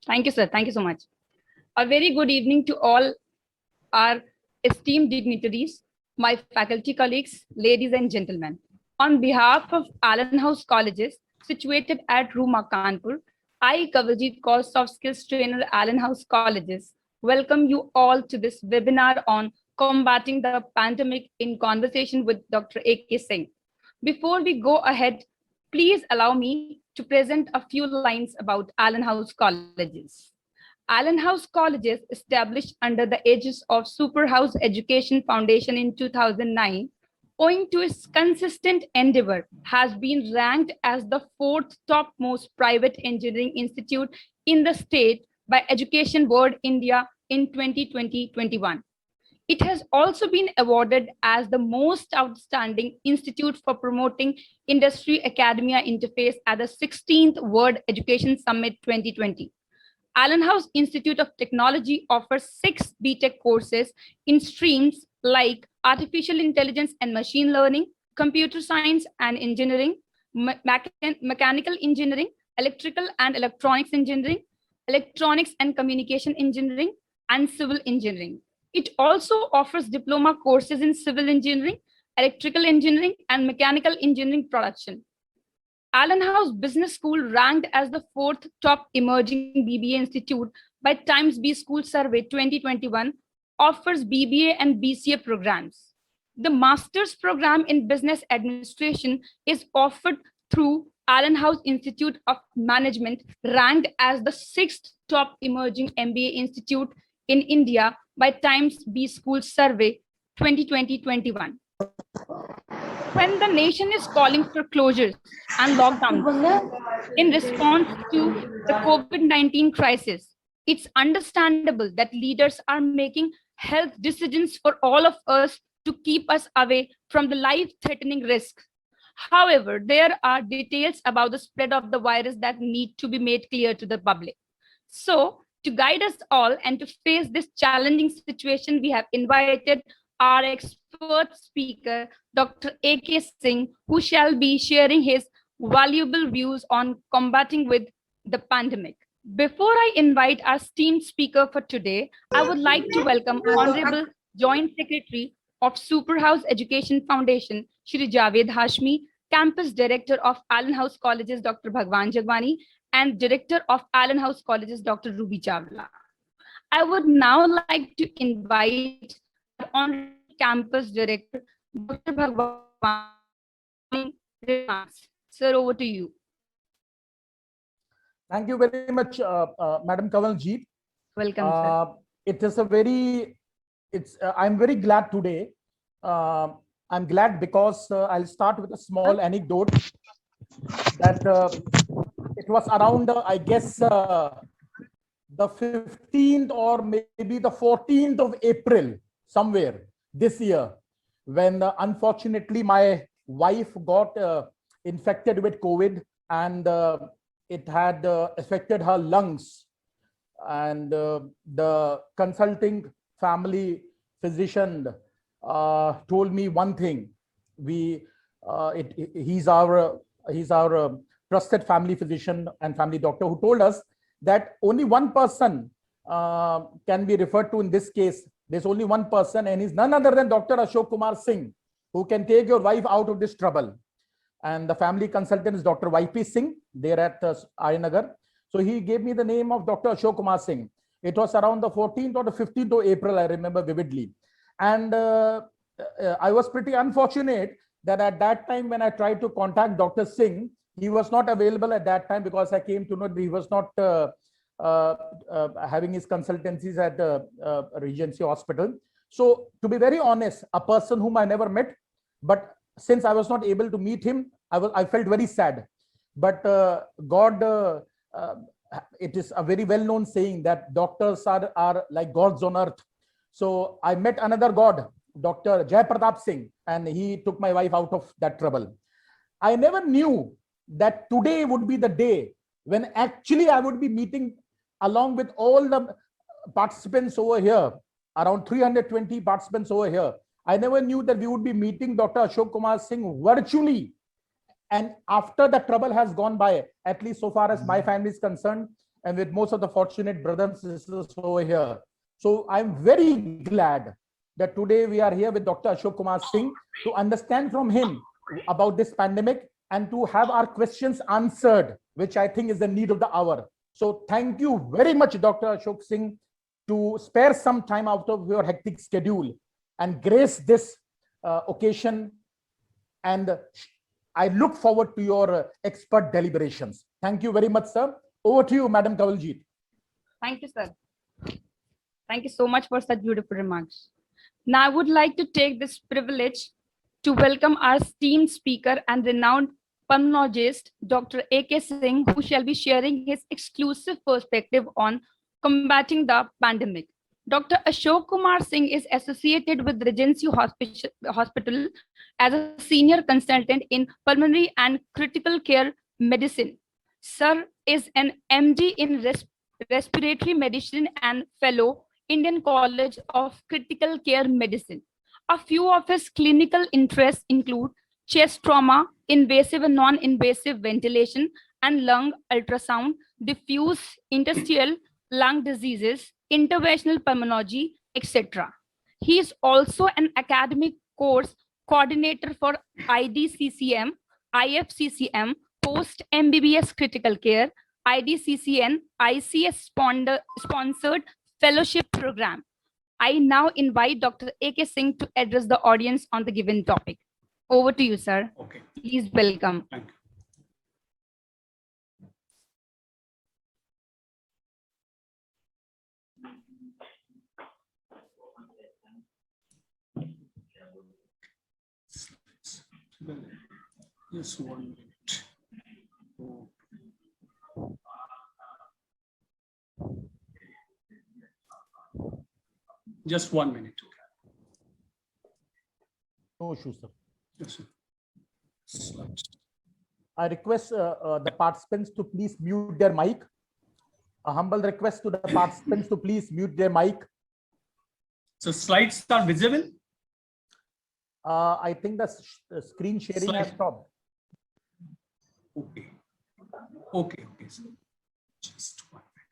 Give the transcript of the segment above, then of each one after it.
Thank you, sir. Thank you so much. A very good evening to all our esteemed dignitaries, my faculty colleagues, ladies and gentlemen. On behalf of Allen House Colleges, situated at Ruma Kanpur, I, Kawaljeet Kaur, Soft Skills Trainer, Allen House Colleges, welcome you all to this webinar on combating the pandemic in conversation with Dr. A.K. Singh. Before we go ahead, please allow me to present a few lines about Allen House Colleges. Allen House Colleges, established under the aegis of Superhouse Education Foundation in 2009, owing to its consistent endeavor, has been ranked as the fourth topmost private engineering institute in the state by Education Board India in 2020-21. It has also been awarded as the most outstanding institute for promoting industry academia interface at the 16th World Education Summit 2020. Allen House Institute of Technology offers 6 BTech courses in streams like Artificial Intelligence and Machine Learning, Computer Science and Engineering, Mechanical Engineering, Electrical and Electronics Engineering, Electronics and Communication Engineering, and Civil Engineering. It also offers diploma courses in Civil Engineering, Electrical Engineering, and Mechanical Engineering production. Allen House Business School, ranked as the fourth top emerging BBA institute by Times B School Survey 2021, offers BBA and BCA programs. The master's program in business administration is offered through Allen House Institute of Management, ranked as the sixth top emerging MBA institute in India by Times B School Survey 2020-21. When the nation is calling for closures and lockdowns in response to the COVID-19 crisis, it's understandable that leaders are making health decisions for all of us to keep us away from the life-threatening risks. However, there are details about the spread of the virus that need to be made clear to the public. So, to guide us all and to face this challenging situation, we have invited our expert speaker, Dr. A.K. Singh, who shall be sharing his valuable views on combating with the pandemic. Before I invite our esteemed speaker for today, I would like to welcome Honorable Joint Secretary of Superhouse Education Foundation, Shri Javed Hashmi, Campus Director of Allen House Colleges, Dr. Bhagwan Jagwani, and Director of Allen House Colleges, Dr. Ruby Chawla. I would now like to invite our Honorable Campus Director, Dr. Bhagwan. Sir, over to you. Thank you very much, Madam Kawaljeet. Welcome, sir. It is I'm very glad today. I'm glad because I'll start with a small anecdote that it was around, I guess, the 15th or maybe the 14th of April, somewhere this year, when unfortunately my wife got infected with COVID, and it had affected her lungs. And the consulting family physician told me one thing. He's our trusted family physician and family doctor, who told us that only one person can be referred to in this case. There's only one person, and he's none other than Dr. Ashok Kumar Singh, who can take your wife out of this trouble. And the family consultant is Dr. YP Singh, there at Arinagar. So he gave me the name of Dr. Ashok Kumar Singh. It was around the 14th or the 15th of April, I remember vividly. And I was pretty unfortunate that at that time when I tried to contact Dr. Singh, he was not available at that time, because I came to know that he was not having his consultancies at Regency Hospital. So to be very honest, a person whom I never met, but since I was not able to meet him, I felt very sad. But God, it is a very well-known saying that doctors are like gods on earth. So I met another god, Dr. Jai Pratap Singh, and he took my wife out of that trouble. I never knew that today would be the day when actually I would be meeting along with all the participants over here, around 320 participants over here. I never knew that we would be meeting Dr. Ashok Kumar Singh virtually. And after the trouble has gone by, at least so far as my family is concerned, and with most of the fortunate brothers and sisters over here. So I'm very glad that today we are here with Dr. Ashok Kumar Singh to understand from him about this pandemic and to have our questions answered, which I think is the need of the hour. So thank you very much, Dr. Ashok Singh, to spare some time out of your hectic schedule and grace this occasion. And I look forward to your expert deliberations. Thank you very much, sir. Over to you, Madam Kanwaljit. Thank you, sir. Thank you so much for such beautiful remarks. Now, I would like to take this privilege to welcome our esteemed speaker and renowned pulmonologist, Dr. A.K. Singh, who shall be sharing his exclusive perspective on combating the pandemic. Dr. Ashok Kumar Singh is associated with Regency Hospital as a senior consultant in pulmonary and critical care medicine. Sir is an MD in respiratory medicine and fellow Indian College of Critical Care Medicine. A few of his clinical interests include chest trauma, invasive and non-invasive ventilation and lung ultrasound, diffuse interstitial lung diseases, interventional pulmonology, etc. He is also an academic course coordinator for IDCCM, IFCCM, post-MBBS critical care, IDCCN, ICS sponsored fellowship program. I now invite Dr. A.K. Singh to address the audience on the given topic. Over to you, sir. Okay. Please welcome. Thank you. Just 1 minute. Just 1 minute. No issue, sir. Yes, sir. I request the participants to please mute their mic. A humble request to the participants to please mute their mic. So slides are visible? I think the screen sharing has stopped. Okay. Okay. Okay. So just 1 minute.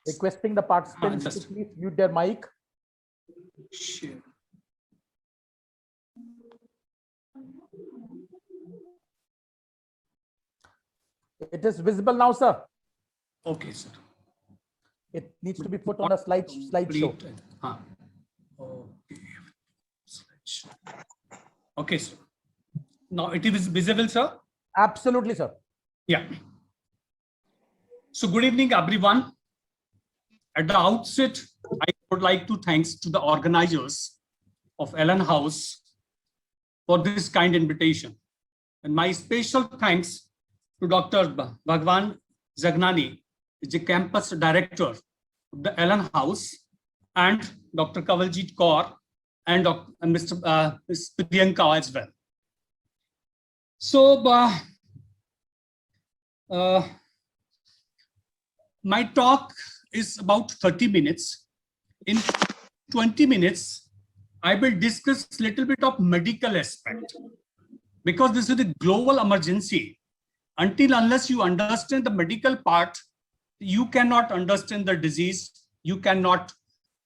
Requesting the participants to please mute their mic. Share. It is visible now, sir. Okay, sir. It needs to be put on a slideshow. Okay. Slideshow. Okay, sir. Now it is visible, sir? Absolutely, sir. Yeah. So good evening, everyone. At the outset, I would like to thank to the organizers of Allen House for this kind invitation. And my special thanks to Dr. Bhagwan Zagnani, the campus director of the Allen House, and Dr. Kanwaljit Kaur and Ms. Priyanka as well. So my talk is about 30 minutes. In 20 minutes, I will discuss a little bit of medical aspect, because this is a global emergency. Unless you understand the medical part, you cannot understand the disease, you cannot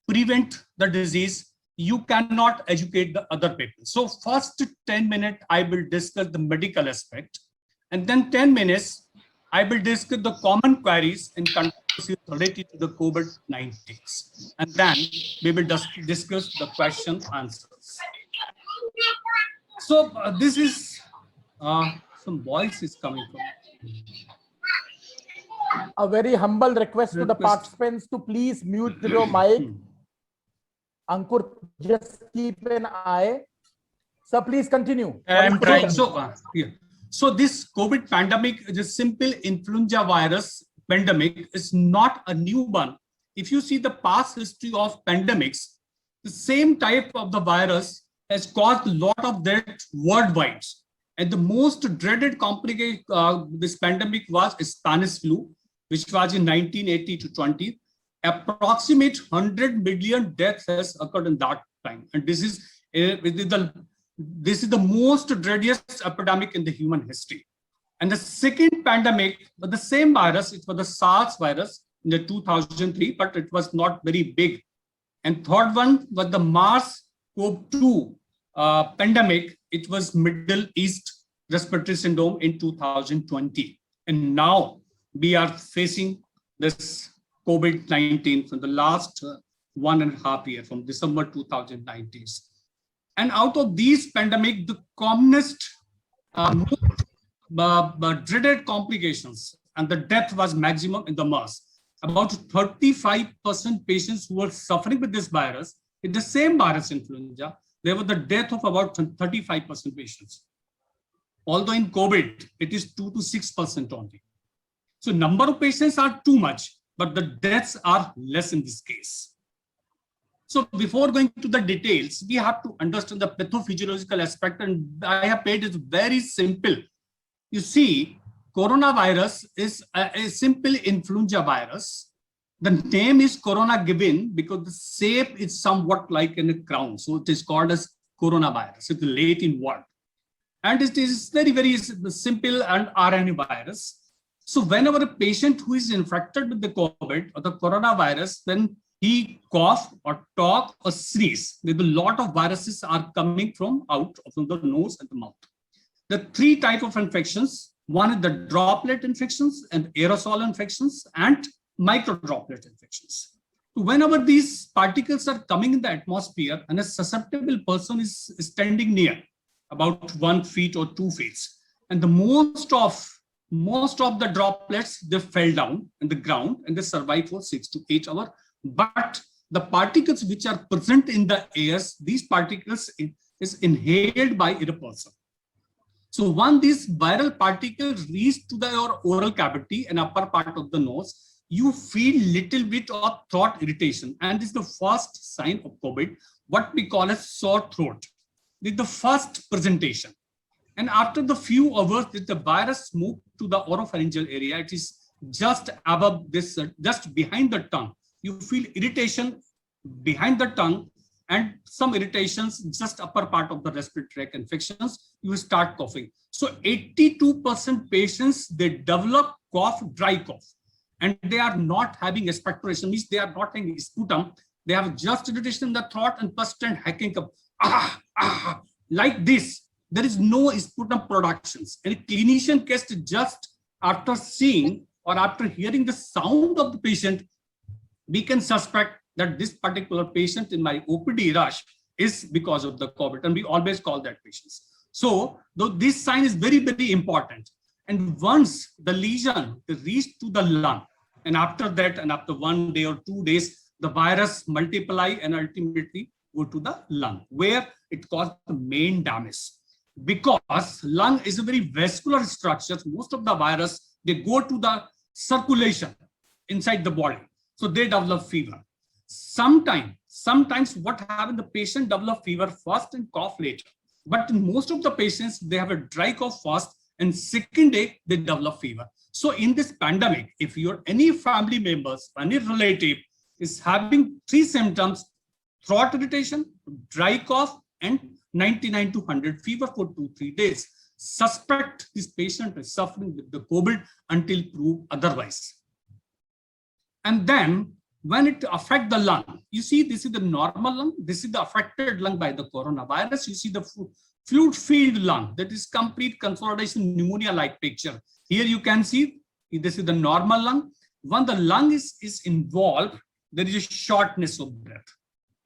prevent the disease, you cannot educate the other people. So first 10 minutes, I will discuss the medical aspect, and then 10 minutes, I will discuss the common queries and controversies related to the COVID-19. And then we will discuss the question answers. So this is some voice is coming from. A very humble request to the participants to please mute your mic. Ankur, just keep an eye. Sir, please continue. I'm trying. So this COVID pandemic is a simple influenza virus pandemic. Is not a new one. If you see the past history of pandemics, the same type of the virus has caused a lot of death worldwide. And the most dreaded complication this pandemic was Spanish flu, which was in 1980 to 20. Approximate 100 million deaths has occurred in that time. And this is the this is the most dreadiest epidemic in the human history. And the second pandemic, but the same virus, it was the SARS virus in the 2003, but it was not very big. And third one was the SARS-CoV-2 pandemic. It was Middle East respiratory syndrome in 2020. And now we are facing this COVID-19 from the last 1.5 years, from December 2019. And out of these pandemic, the commonest dreaded complications and the death was maximum in the MERS. About 35% patients who were suffering with this virus, in the same virus influenza, there was the death of about 35% patients. Although in COVID, it is 2 to 6% only. So number of patients are too much, but the deaths are less in this case. So before going to the details, we have to understand the pathophysiological aspect, and I have made it very simple. You see, coronavirus is a simple influenza virus. The name is corona given because the shape is somewhat like in a crown. So it is called as coronavirus. It's a Latin word. And it is very, very simple and RNA virus. So whenever a patient who is infected with the COVID or the coronavirus, then he cough or talk or sneeze, with a lot of viruses are coming from out from the nose and the mouth. The three types of infections, one is the droplet infections and aerosol infections and microdroplet infections. Whenever these particles are coming in the atmosphere and a susceptible person is standing near, about 1 feet or 2 feet, and the most of the droplets, they fell down in the ground and they survived for 6 to 8 hours. But the particles which are present in the air, these particles is inhaled by a person. So when these viral particles reach to your oral cavity and upper part of the nose, you feel little bit of throat irritation. And this is the first sign of COVID, what we call as sore throat. This is the first presentation. And after the few hours, the virus moved to the oropharyngeal area. It is just above this, just behind the tongue. You feel irritation behind the tongue and some irritations just upper part of the respiratory tract infections. You start coughing. So 82% patients, they develop cough, dry cough, and they are not having expectoration, means they are not having sputum. They have just irritation in the throat and persistent hacking up, like this. There is no sputum productions. And a clinician can just after seeing or after hearing the sound of the patient, we can suspect that this particular patient in my OPD rush is because of the COVID, and we always call that patients. So this sign is very, very important. And once the lesion reaches to the lung, and after that, and after 1 day or 2 days, the virus multiply and ultimately go to the lung, where it causes the main damage. Because lung is a very vascular structure, most of the virus, they go to the circulation inside the body. So they develop fever. Sometimes what happens, the patient develop fever first and cough later. But in most of the patients, they have a dry cough first, and second day, they develop fever. So in this pandemic, if your any family members, any relative is having 3 symptoms, throat irritation, dry cough, and 99 to 100 fever for 2-3 days, suspect this patient is suffering with the COVID until proved otherwise. And then when it affects the lung, you see this is the normal lung, this is the affected lung by the coronavirus. You see the fluid-filled lung, that is complete consolidation pneumonia-like picture. Here you can see this is the normal lung. When the lung is involved, there is a shortness of breath.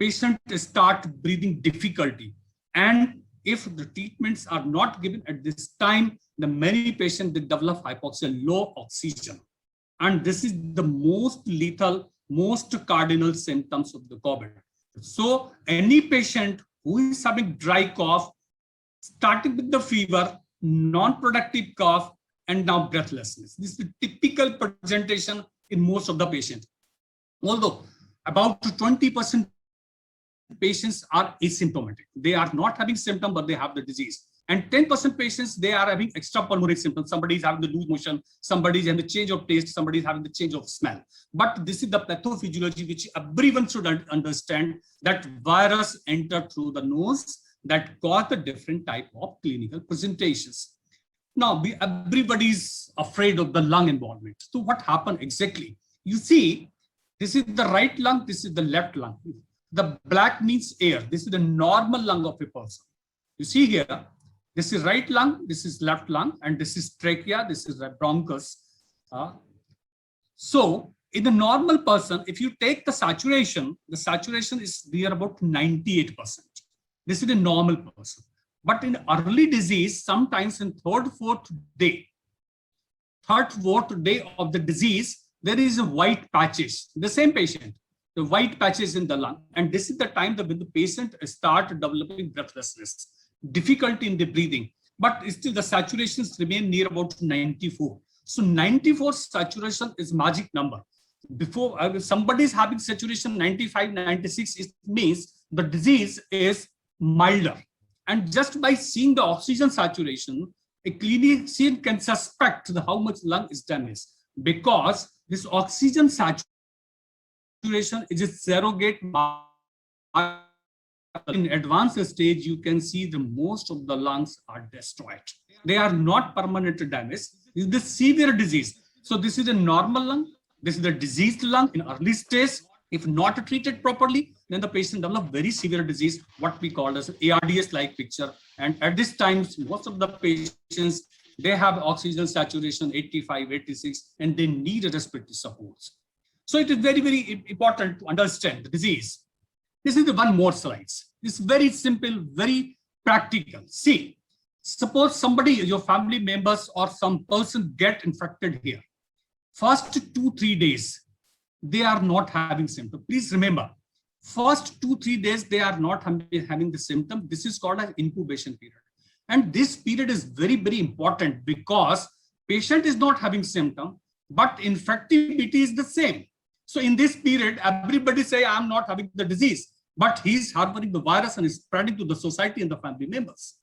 Patient start breathing difficulty. And if the treatments are not given at this time, the many patients, they develop hypoxia, low oxygen. And this is the most lethal, most cardinal symptoms of the COVID. So any patient who is having dry cough, starting with the fever, non-productive cough, and now breathlessness. This is the typical presentation in most of the patients. Although about 20% patients are asymptomatic. They are not having symptoms, but they have the disease. And 10% patients, they are having extrapulmonary symptoms. Somebody is having the loose motion, somebody is having the change of taste, somebody is having the change of smell. But this is the pathophysiology which everyone should understand, that virus enter through the nose, that cause the different type of clinical presentations. Now, everybody's afraid of the lung involvement. So what happened exactly? You see, this is the right lung, this is the left lung. The black means air. This is the normal lung of a person. You see here, this is right lung, this is left lung, and this is trachea, this is the bronchus. So in the normal person, if you take the saturation is near about 98%. This is a normal person. But in early disease, sometimes in third, fourth day of the disease, there is a white patches. The same patient, the white patches in the lung. And this is the time that when the patient start developing breathlessness, difficulty in the breathing, but still the saturations remain near about 94. So 94 saturation is magic number. Before if somebody is having saturation 95, 96, it means the disease is milder. And just by seeing the oxygen saturation, a clinician can suspect how much lung is damaged, because this oxygen saturation is a surrogate marker. In advanced stage, you can see the most of the lungs are destroyed. They are not permanent damage. This is the severe disease. So this is a normal lung. This is the diseased lung in early stage. If not treated properly, then the patient develops very severe disease, what we call as ARDS-like picture. And at this time, most of the patients, they have oxygen saturation 85, 86, and they need respiratory supports. So it is very, very important to understand the disease. This is the one more slides. It's very simple, very practical. See, suppose somebody, your family members or some person get infected here. First 2-3 days, they are not having symptoms. Please remember, first 2-3 days, they are not having the symptom. This is called an incubation period. And this period is very, very important because patient is not having symptom, but infectivity is the same. So in this period, everybody say, I'm not having the disease, but he's harboring the virus and is spreading to the society and the family members.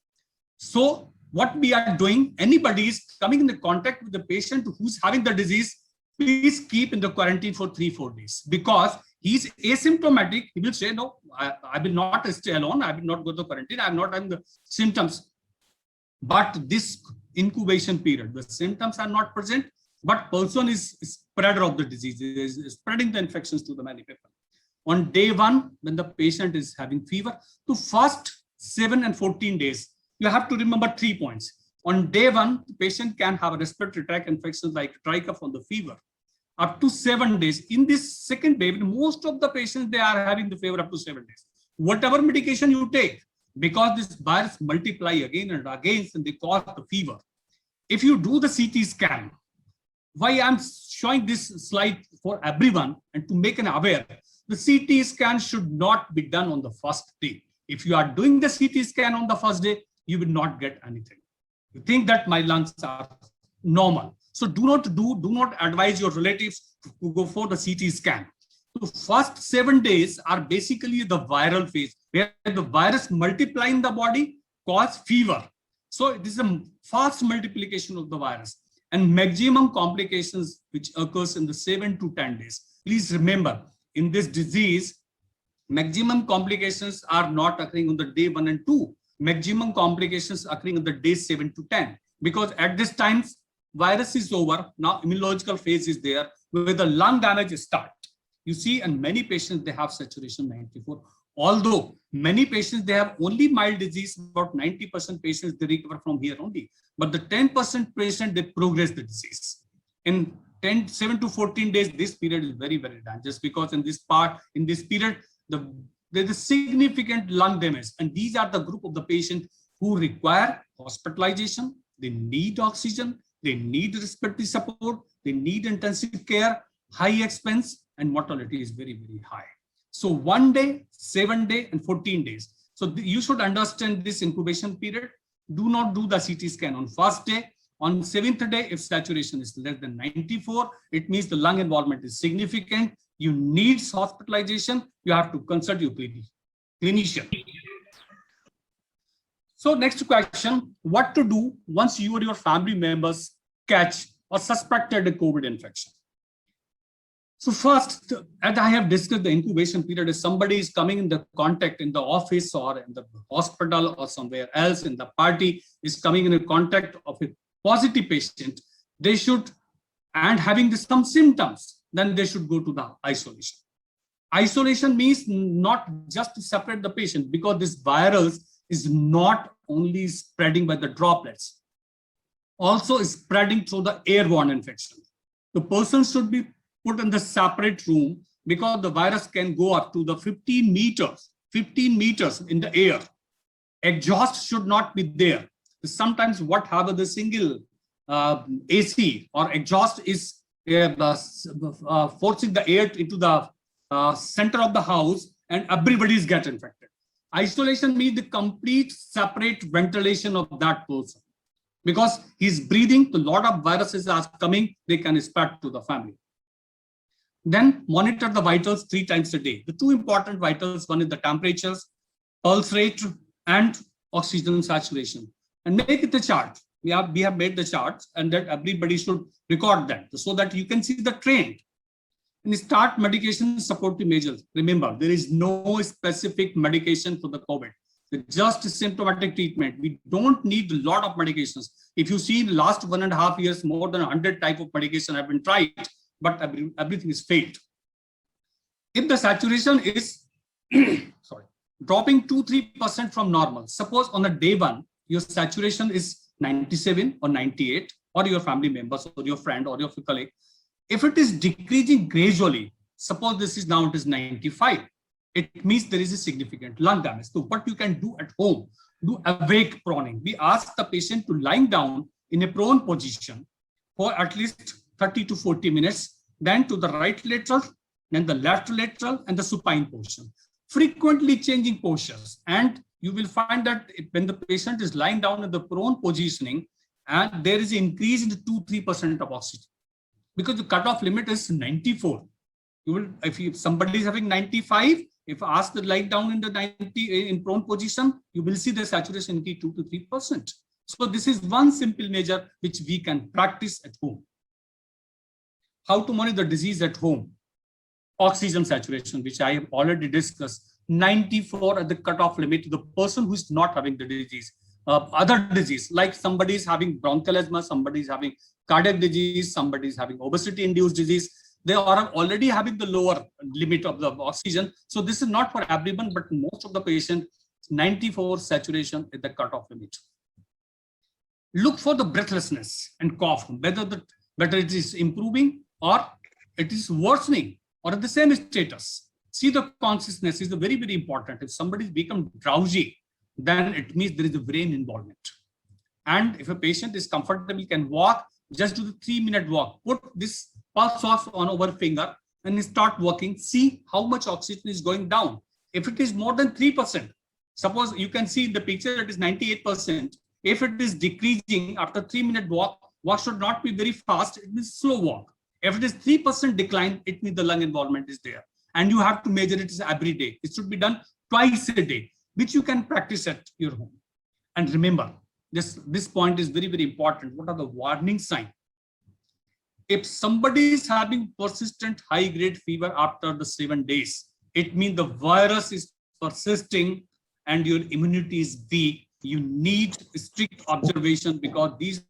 So what we are doing, anybody is coming into contact with the patient who's having the disease, please keep in the quarantine for 3-4 days, because he's asymptomatic. He will say, no, I will not stay alone. I will not go to quarantine. I'm not having the symptoms. But this incubation period, the symptoms are not present, but person is spreader of the disease, is spreading the infections to the many people. On day 1, when the patient is having fever, to first 7 and 14 days, you have to remember 3 points. On day 1, the patient can have a respiratory tract infections like dry cough on the fever. Up to 7 days. In this second day, most of the patients, they are having the fever up to 7 days. Whatever medication you take, because this virus multiply again and again, and they cause the fever. If you do the CT scan, why I'm showing this slide for everyone and to make an aware, the CT scan should not be done on the first day. If you are doing the CT scan on the first day, you will not get anything. You think that my lungs are normal. So do not advise your relatives to go for the CT scan. The first 7 days are basically the viral phase, where the virus multiply in the body, cause fever. So this is a fast multiplication of the virus, and maximum complications which occurs in the 7 to 10 days. Please remember, in this disease, maximum complications are not occurring on the day 1 and 2. Maximum complications occurring on the day 7 to 10, because at this time, virus is over. Now immunological phase is there, where the lung damage start. You see, and many patients, they have saturation 94. Although many patients, they have only mild disease, about 90% patients, they recover from here only. But the 10% patient, they progress the disease. In 7 to 14 days, this period is very, very dangerous, because in this period, there is significant lung damage. And these are the group of the patient who require hospitalization. They need oxygen. They need respiratory support. They need intensive care, high expense, and mortality is very, very high. So 1 day, 7 days, and 14 days. So you should understand this incubation period. Do not do the CT scan on first day. On 7th day, if saturation is less than 94, it means the lung involvement is significant. You need hospitalization. You have to consult your clinician. So next question, what to do once you or your family members catch or suspected a COVID infection? So first, as I have discussed, the incubation period is somebody is coming in the contact in the office or in the hospital or somewhere else in the party is coming in contact of a positive patient. They should, and having some symptoms, then they should go to the isolation. Isolation means not just to separate the patient, because this virus is not only spreading by the droplets, also is spreading through the airborne infection. The person should be put in the separate room because the virus can go up to the 15 meters in the air. Exhaust should not be there. Sometimes what happens, the single AC or exhaust is forcing the air into the center of the house and everybody's get infected. Isolation means the complete separate ventilation of that person, because he's breathing, a lot of viruses are coming, they can spread to the family. Then monitor the vitals 3 times a day. The 2 important vitals, one is the temperatures, pulse rate, and oxygen saturation. And make it a chart. We have made the charts, and that everybody should record that so that you can see the trend. And start medication supportive measures. Remember, there is no specific medication for the COVID. It's just symptomatic treatment. We don't need a lot of medications. If you see in the last 1.5 years, more than 100 types of medication have been tried, but everything is failed. If the saturation is dropping 2-3% from normal, suppose on a day 1, your saturation is 97 or 98, or your family members or your friend or your colleague. If it is decreasing gradually, suppose this is now it is 95, it means there is a significant lung damage. So what you can do at home, do awake proning. We ask the patient to lying down in a prone position for at least 30 to 40 minutes, then to the right lateral, then the left lateral, and the supine portion. Frequently changing postures, and you will find that when the patient is lying down in the prone positioning, and there is an increase in 2-3% of oxygen, because the cutoff limit is 94. You will, if somebody is having 95, if asked to lie down in the 90 in prone position, you will see the saturation increase 2 to 3%. So this is one simple measure which we can practice at home. How to monitor the disease at home? Oxygen saturation, which I have already discussed, 94 at the cutoff limit to the person who is not having the disease. Other disease, like somebody is having bronchial asthma, somebody is having cardiac disease, somebody is having obesity-induced disease, they are already having the lower limit of the oxygen. So this is not for everyone, but most of the patient, 94 saturation at the cutoff limit. Look for the breathlessness and cough, whether it is improving or it is worsening or at the same status. See, the consciousness is very, very important. If somebody become drowsy, then it means there is a brain involvement. And if a patient is comfortable, can walk, just do the 3-minute walk. Put this pulse ox on our finger and start walking. See how much oxygen is going down. If it is more than 3%, suppose you can see in the picture it is 98%. If it is decreasing after 3-minute walk should not be very fast. It means slow walk. If it is 3% decline, it means the lung involvement is there. And you have to measure it every day. It should be done twice a day, which you can practice at your home. And remember, this point is very, very important. What are the warning signs? If somebody is having persistent high-grade fever after the 7 days, it means the virus is persisting and your immunity is weak. You need strict observation, because these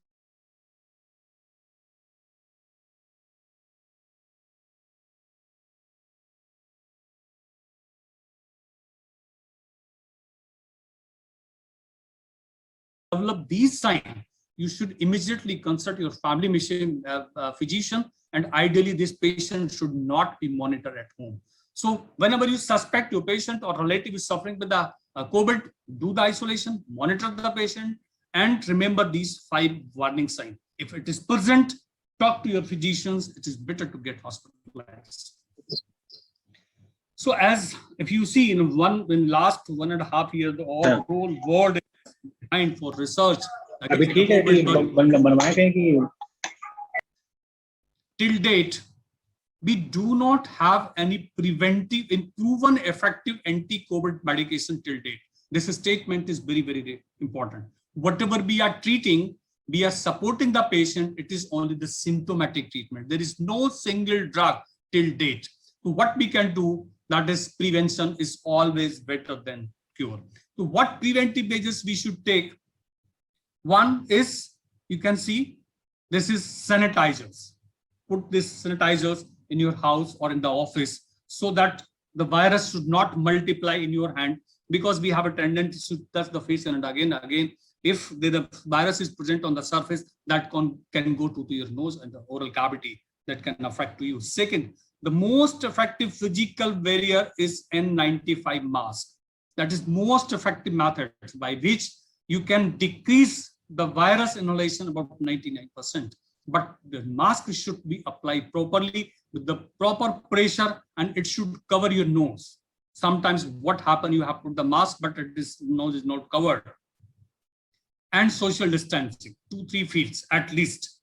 develop these signs, you should immediately consult your family physician, and ideally this patient should not be monitored at home. So whenever you suspect your patient or relative is suffering with the COVID, do the isolation, monitor the patient, and remember these 5 warning signs. If it is present, talk to your physicians. It is better to get hospitalized. So as if you see in last 1.5 years, the whole world is behind for research. Till date, we do not have any preventive and proven effective anti-COVID medication till date. This statement is very, very important. Whatever we are treating, we are supporting the patient. It is only the symptomatic treatment. There is no single drug till date. So what we can do, that is prevention is always better than cure. So what preventive measures we should take? One is, you can see, this is sanitizers. Put this sanitizers in your house or in the office so that the virus should not multiply in your hand, because we have a tendency to touch the face and again. If the virus is present on the surface, that can go to your nose and the oral cavity, that can affect you. Second, the most effective physical barrier is N95 mask. That is most effective method by which you can decrease the virus inhalation about 99%. But the mask should be applied properly with the proper pressure, and it should cover your nose. Sometimes what happens, you have put the mask, but nose is not covered. And social distancing, 2-3 feet at least.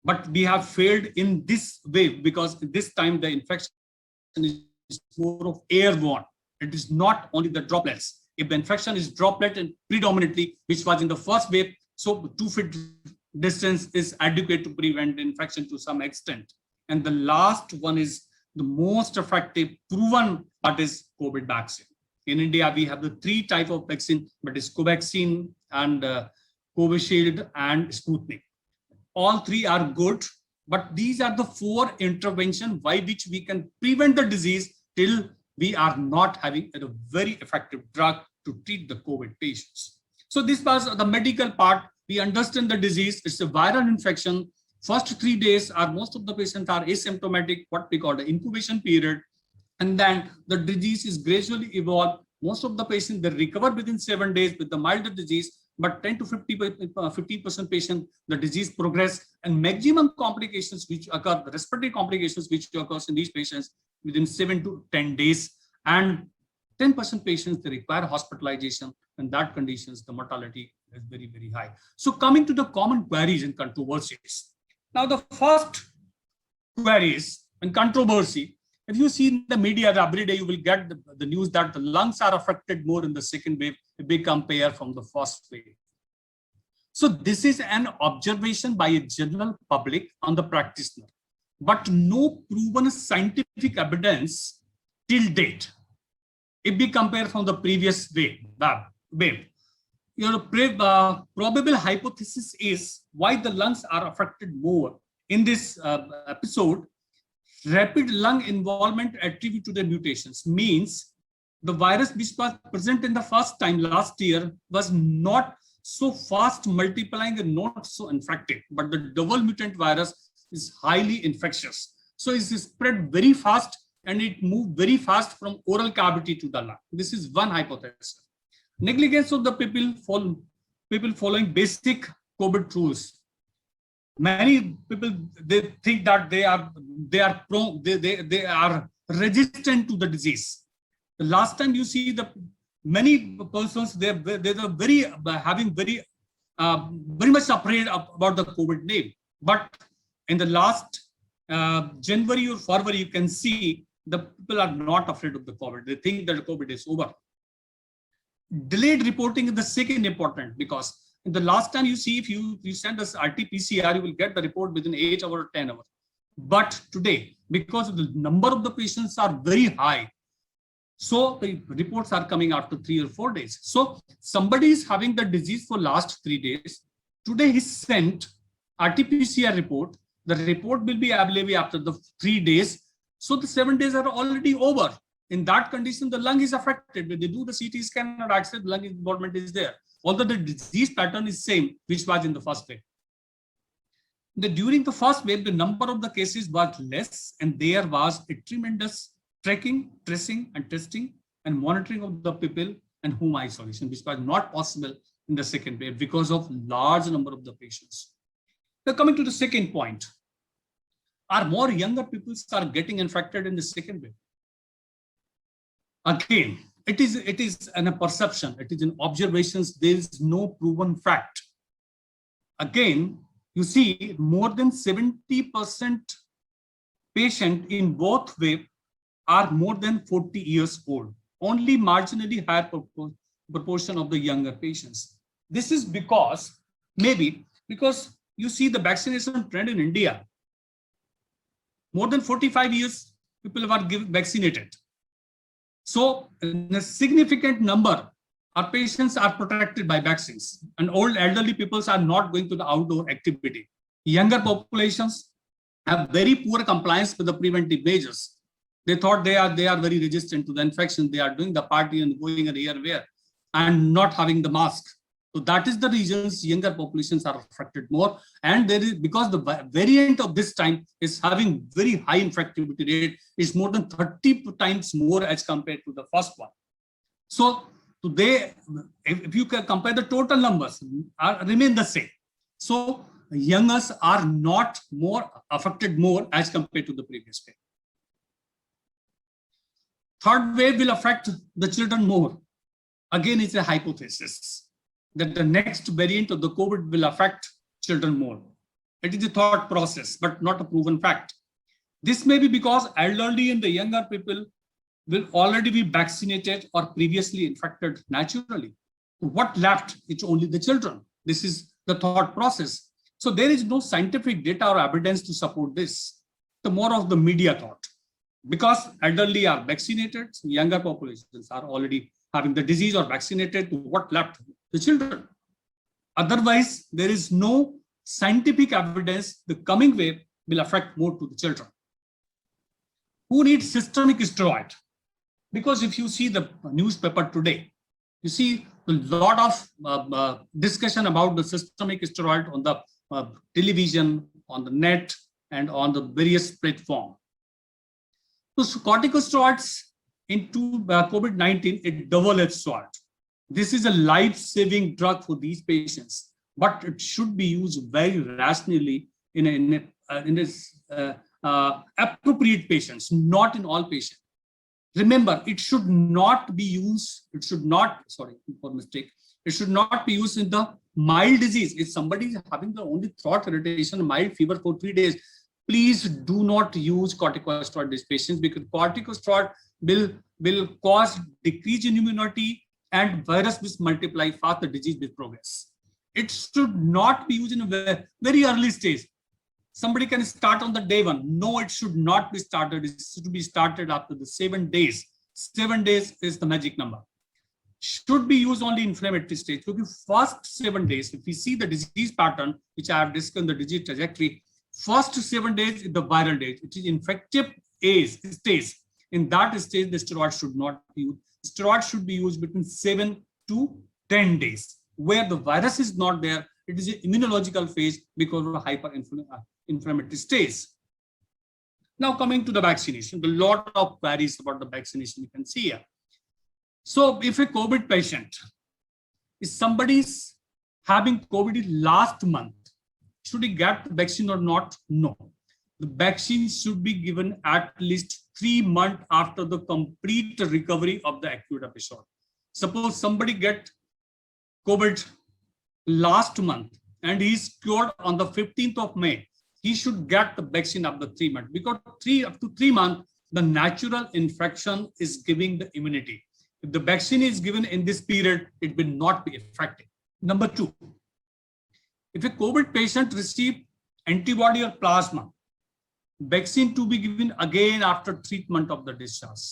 But we have failed in this way because this time the infection is more of airborne. It is not only the droplets. If the infection is droplet and predominantly, which was in the first wave, so 2 feet distance is adequate to prevent infection to some extent. And the last one is the most effective proven, that is COVID vaccine. In India, we have the 3 types of vaccine, but it's Covaxin and Covishield and Sputnik. All 3 are good, but these are the 4 interventions by which we can prevent the disease till we are not having a very effective drug to treat the COVID patients. So this was the medical part. We understand the disease. It's a viral infection. First 3 days most of the patients are asymptomatic, what we call the incubation period. And then the disease is gradually evolved. Most of the patients, they recover within 7 days with the milder disease, but 10 to 50% patients, the disease progress, and maximum complications which occur, the respiratory complications which occurs in these patients within 7 to 10 days. And 10% patients, they require hospitalization. In that conditions, the mortality is very, very high. So coming to the common queries and controversies. Now, the first queries and controversy, if you see in the media every day, you will get the news that the lungs are affected more in the second wave if we compare from the first wave. So this is an observation by a general public on the practitioner, but no proven scientific evidence till date. If we compare from the previous wave, your probable hypothesis is why the lungs are affected more. In this episode, rapid lung involvement attributed to the mutations means the virus which was present in the first time last year was not so fast multiplying and not so infective, but the double mutant virus is highly infectious. So it is spread very fast and it moved very fast from oral cavity to the lung. This is one hypothesis. Negligence of the people following basic COVID rules. Many people, they think that they are resistant to the disease. The last time you see the many persons, they are very much afraid about the COVID name. But in the last January or February, you can see the people are not afraid of the COVID. They think that the COVID is over. Delayed reporting is the second important, because the last time you see, if you send us RT-PCR, you will get the report within 8 hours or 10 hours. But today, because the number of the patients are very high, so the reports are coming after 3 or 4 days. So somebody is having the disease for last 3 days. Today he sent RT-PCR report. The report will be available after the 3 days. So the 7 days are already over. In that condition, the lung is affected. When they do the CT scan and access, the lung involvement is there. Although the disease pattern is same, which was in the first wave. During the first wave, the number of the cases was less, and there was a tremendous tracking, tracing, and testing and monitoring of the people and home isolation, which was not possible in the second wave because of large number of the patients. Now coming to the second point, are more younger people are getting infected in the second wave? Again, it is a perception, it is an observations, there is no proven fact. Again, you see more than 70% patient in both wave are more than 40 years old. Only marginally higher proportion of the younger patients. This is because, maybe because you see the vaccination trend in India. More than 45 years, people are vaccinated. So in a significant number, our patients are protected by vaccines, and old elderly people are not going to the outdoor activity. Younger populations have very poor compliance with the preventive measures. They thought they are very resistant to the infection. They are doing the party and going in airwear and not having the mask. So that is the reasons younger populations are affected more. And there is, because the variant of this time is having very high infectivity rate, is more than 30 times more as compared to the first one. So today, if you can compare the total numbers, remain the same. So youngers are not more affected more as compared to the previous wave. Third wave will affect the children more. Again, it's a hypothesis that the next variant of the COVID will affect children more. It is a thought process, but not a proven fact. This may be because elderly and the younger people will already be vaccinated or previously infected naturally. What left? It's only the children. This is the thought process. So there is no scientific data or evidence to support this. The more of the media thought. Because elderly are vaccinated, younger populations are already having the disease or vaccinated, what left? The children. Otherwise, there is no scientific evidence the coming wave will affect more to the children. Who needs systemic steroid? Because if you see the newspaper today, you see a lot of discussion about the systemic steroid on the television, on the net, and on the various platforms. So corticosteroids into COVID-19, it double-edged sword. This is a life-saving drug for these patients, but it should be used very rationally in appropriate patients, not in all patients. Remember, it should not be used, it should not be used in the mild disease. If somebody is having the only throat irritation, mild fever for 3 days, please do not use corticosteroid in these patients, because corticosteroid will cause decrease in immunity and virus will multiply fast, the disease will progress. It should not be used in a very early stage. Somebody can start on the day one. No, it should not be started. It should be started after the 7 days. 7 days is the magic number. Should be used only in inflammatory stage. Because first 7 days, if we see the disease pattern, which I have discussed in the disease trajectory, first 7 days is the viral days. It is infective stage. In that stage, the steroid should not be used. Steroid should be used between 7 to 10 days, where the virus is not there. It is an immunological phase because of a hyperinflammatory stage. Now coming to the vaccination, a lot of queries about the vaccination you can see here. So if a COVID patient, if somebody's having COVID last month, should he get the vaccine or not? No. The vaccine should be given at least 3 months after the complete recovery of the acute episode. Suppose somebody get COVID last month and he's cured on the 15th of May, he should get the vaccine after 3 months, because up to 3 months, the natural infection is giving the immunity. If the vaccine is given in this period, it will not be effective. Number 2, if a COVID patient receive antibody or plasma, vaccine to be given again after treatment of the discharge.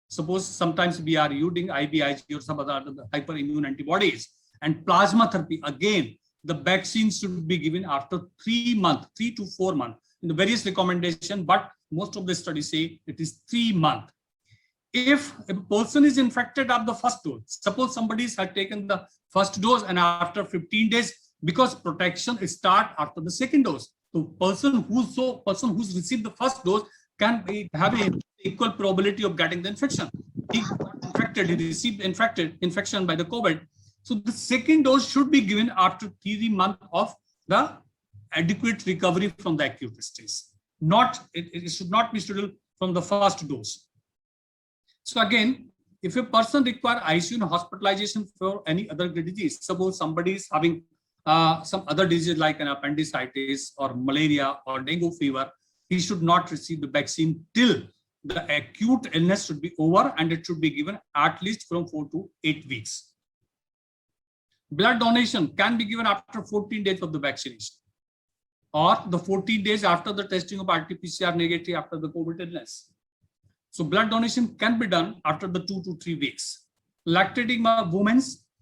Suppose sometimes we are using IVIG or some other hyperimmune antibodies, and plasma therapy, again, the vaccine should be given after 3 months, 3 to 4 months in the various recommendations, but most of the studies say it is 3 months. If a person is infected of the first dose, suppose somebody has taken the first dose and after 15 days, because protection start after the second dose. So person who's received the first dose can have an equal probability of getting the infection. He got infected, he received infection by the COVID. So the second dose should be given after 3 months of the adequate recovery from the acute stage. It should not be scheduled from the first dose. So again, if a person requires ICU and hospitalization for any other disease, suppose somebody is having some other disease like an appendicitis or malaria or dengue fever, he should not receive the vaccine till the acute illness should be over, and it should be given at least from 4 to 8 weeks. Blood donation can be given after 14 days of the vaccination. or the 14 days after the testing of RT-PCR negative after the COVID illness. So blood donation can be done after the 2 to 3 weeks. Lactating women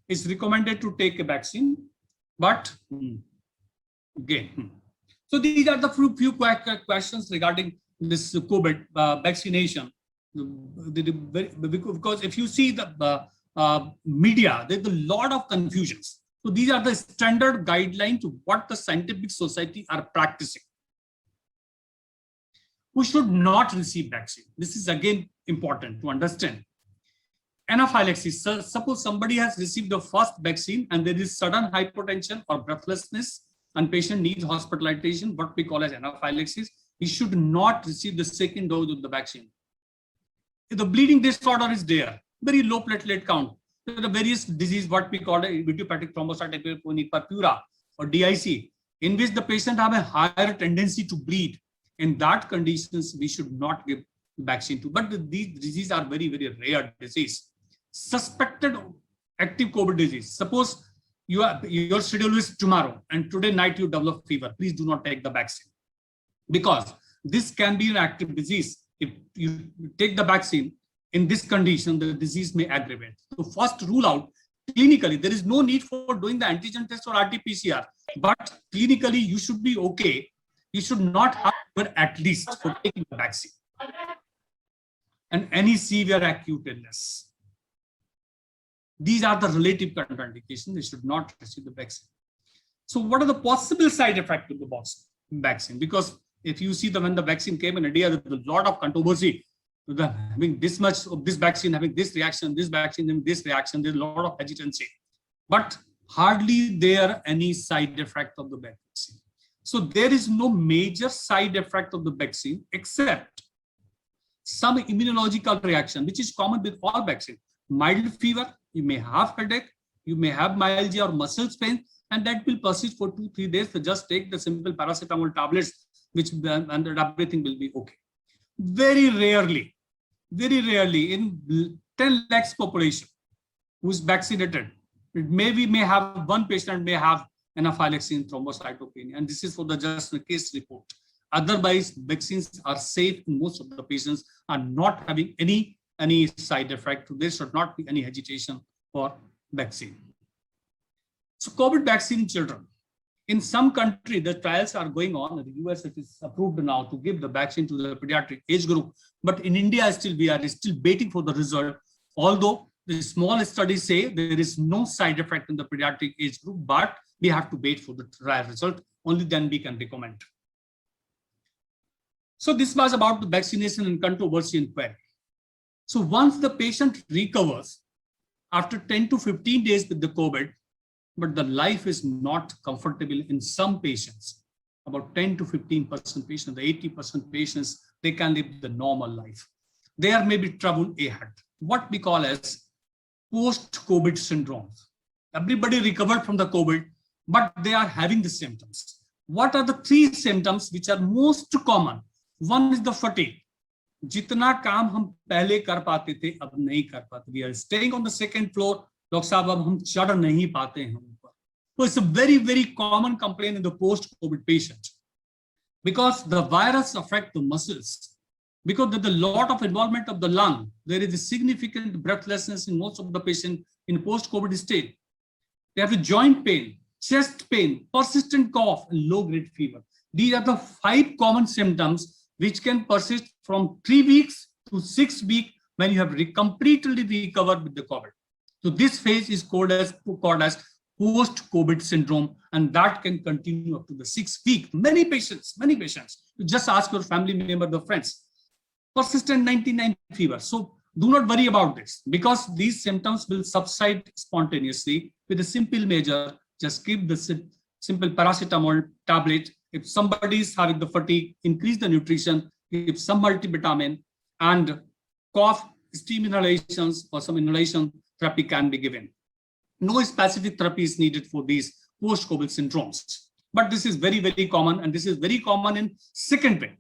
is recommended to take a vaccine, but again. So these are the few questions regarding this COVID vaccination. Because if you see the media, there's a lot of confusions. So these are the standard guidelines to what the scientific society are practicing. Who should not receive vaccine? This is again important to understand. Anaphylaxis. So suppose somebody has received the first vaccine and there is sudden hypotension or breathlessness and patient needs hospitalization, what we call as anaphylaxis, he should not receive the second dose of the vaccine. If the bleeding disorder is there, very low platelet count, there are various disease, what we call idiopathic thrombocytopenic purpura or DIC, in which the patient have a higher tendency to bleed. In that conditions, we should not give vaccine to. But these diseases are very, very rare disease. Suspected active COVID disease. Suppose your schedule is tomorrow and today night you develop fever. Please do not take the vaccine, because this can be an active disease. If you take the vaccine in this condition, the disease may aggravate. So first rule out, clinically, there is no need for doing the antigen test or RT-PCR, but clinically you should be okay. You should not have fever at least for taking the vaccine. And any severe acute illness. These are the relative contraindications. They should not receive the vaccine. So what are the possible side effects of the vaccine? Because if you see when the vaccine came in India, there was a lot of controversy. Having this much of this vaccine, having this reaction, this vaccine, having this reaction, there's a lot of hesitancy. But hardly there any side effect of the vaccine. So there is no major side effect of the vaccine except some immunological reaction, which is common with all vaccines. Mild fever, you may have headache, you may have myalgia or muscle pain, and that will persist for 2-3 days. So just take the simple paracetamol tablets, and everything will be okay. Very rarely in 10 lakhs population who is vaccinated, we may have one patient may have anaphylaxis and thrombocytopenia, and this is for the just a case report. Otherwise, vaccines are safe in most of the patients, are not having any side effect. There should not be any hesitation for vaccine. So COVID vaccine in children. In some country, the trials are going on. In the US, it is approved now to give the vaccine to the pediatric age group. But in India, we are still waiting for the result. Although the small studies say there is no side effect in the pediatric age group, but we have to wait for the trial result. Only then we can recommend. So this was about the vaccination and controversy and query. So once the patient recovers after 10 to 15 days with the COVID, but the life is not comfortable in some patients, about 10 to 15% patients, the 80% patients, they can live the normal life. There may be trouble ahead, what we call as post-COVID syndrome. Everybody recovered from the COVID, but they are having the symptoms. What are the 3 symptoms which are most common? One is the fatigue. जितना काम हम पहले कर पाते थे अब नहीं कर पाते. We are staying on the second floor. Doctor साहब अब हम चढ़ नहीं पाते हैं ऊपर. So it's a very common complaint in the post-COVID patient, because the virus affects the muscles. Because there's a lot of involvement of the lung, there is a significant breathlessness in most of the patients in post-COVID state. They have a joint pain, chest pain, persistent cough, and low-grade fever. These are the 5 common symptoms which can persist from 3 weeks to 6 weeks when you have completely recovered with the COVID. So this phase is called as post-COVID syndrome, and that can continue up to the 6 weeks. Many patients, you just ask your family member, the friends. Persistent 99 fever. So do not worry about this, because these symptoms will subside spontaneously with a simple measure. Just give the simple paracetamol tablet. If somebody is having the fatigue, increase the nutrition, give some multivitamin, and cough, steam inhalations or some inhalation therapy can be given. No specific therapy is needed for these post-COVID syndromes. But this is very common, and this is very common in second wave.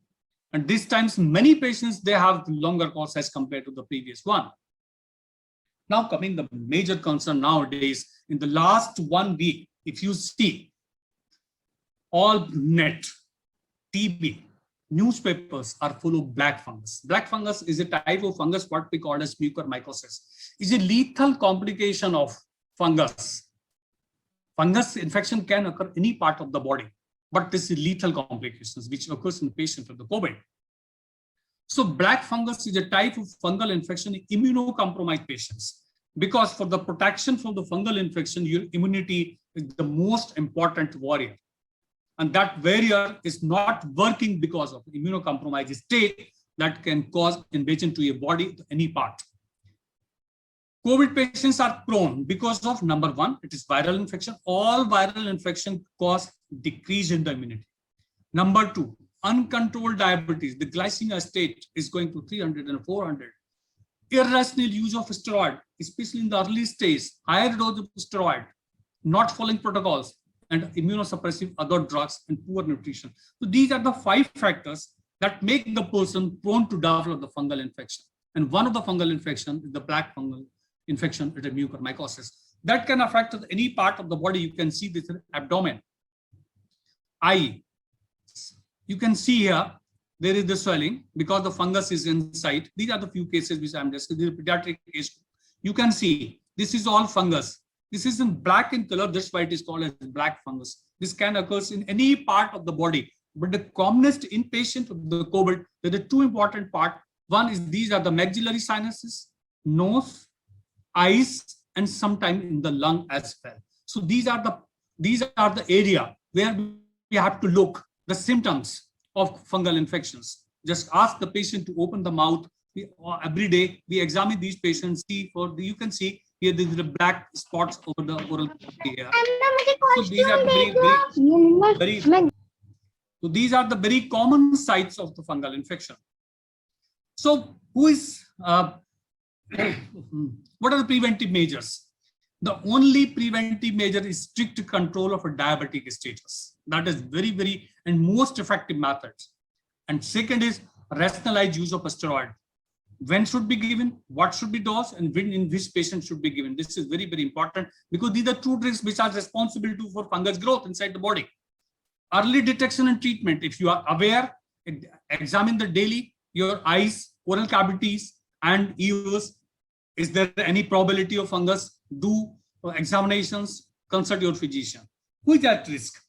And these times, many patients, they have longer course as compared to the previous one. Now coming the major concern nowadays, in the last 1 week, if you see, all net, TB, newspapers are full of black fungus. Black fungus is a type of fungus what we call as mucormycosis. It's a lethal complication of fungus. Fungus infection can occur any part of the body, but this is lethal complications which occurs in patients with the COVID. So black fungus is a type of fungal infection in immunocompromised patients, because for the protection from the fungal infection, your immunity is the most important warrior. And that barrier is not working because of immunocompromised state that can cause invasion to your body, any part. COVID patients are prone because of number one, it is viral infection. All viral infection cause decrease in the immunity. Number two, uncontrolled diabetes. The glycemia state is going to 300 and 400. Irrational use of steroid, especially in the early stage, higher dose of steroid, not following protocols, and immunosuppressive other drugs and poor nutrition. So these are the 5 factors that make the person prone to develop the fungal infection. And one of the fungal infection is the black fungal infection, it is mucormycosis. That can affect any part of the body. You can see this in abdomen, eye. You can see here, there is the swelling because the fungus is inside. These are the few cases which I'm discussing. This is a pediatric case. You can see this is all fungus. This is in black in color. That's why it is called as black fungus. This can occur in any part of the body. But the commonest in patient of the COVID, there are 2 important parts. One is these are the maxillary sinuses, nose, eyes, and sometimes in the lung as well. So these are the area where we have to look the symptoms of fungal infections. Just ask the patient to open the mouth. Every day we examine these patients. See you can see here there is the black spots over the oral cavity here. So these are the very common sites of the fungal infection. So who is what are the preventive measures? The only preventive measure is strict control of a diabetic status. That is very and most effective methods. And second is rationalized use of a steroid. When should be given, what should be dosed, and when in which patient should be given. This is very important because these are 2 drugs which are responsible for fungus growth inside the body. Early detection and treatment. If you are aware, examine the daily your eyes, oral cavities, and ears. Is there any probability of fungus? Do examinations, consult your physician. Who is at risk?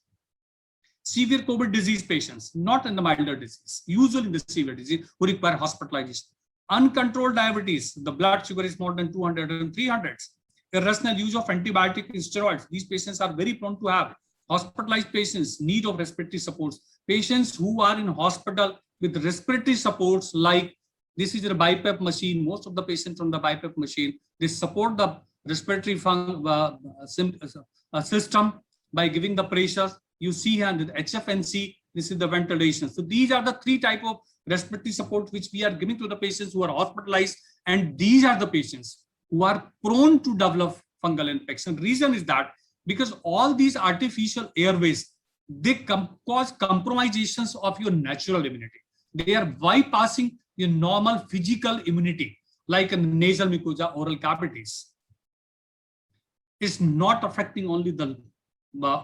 Severe COVID disease patients, not in the milder disease, usually in the severe disease, who require hospitalization. Uncontrolled diabetes, the blood sugar is more than 200 and 300. Irrational use of antibiotic and steroids. These patients are very prone to have. Hospitalized patients, need of respiratory supports. Patients who are in hospital with respiratory supports, like this is a BiPAP machine. Most of the patients on the BiPAP machine, they support the respiratory system by giving the pressure. You see here the HFNC, this is the ventilation. So these are the 3 types of respiratory support which we are giving to the patients who are hospitalized, and these are the patients who are prone to develop fungal infection. Reason is that because all these artificial airways, they cause compromisations of your natural immunity. They are bypassing your normal physical immunity, like in nasal mucosa, oral cavities. It's not affecting only the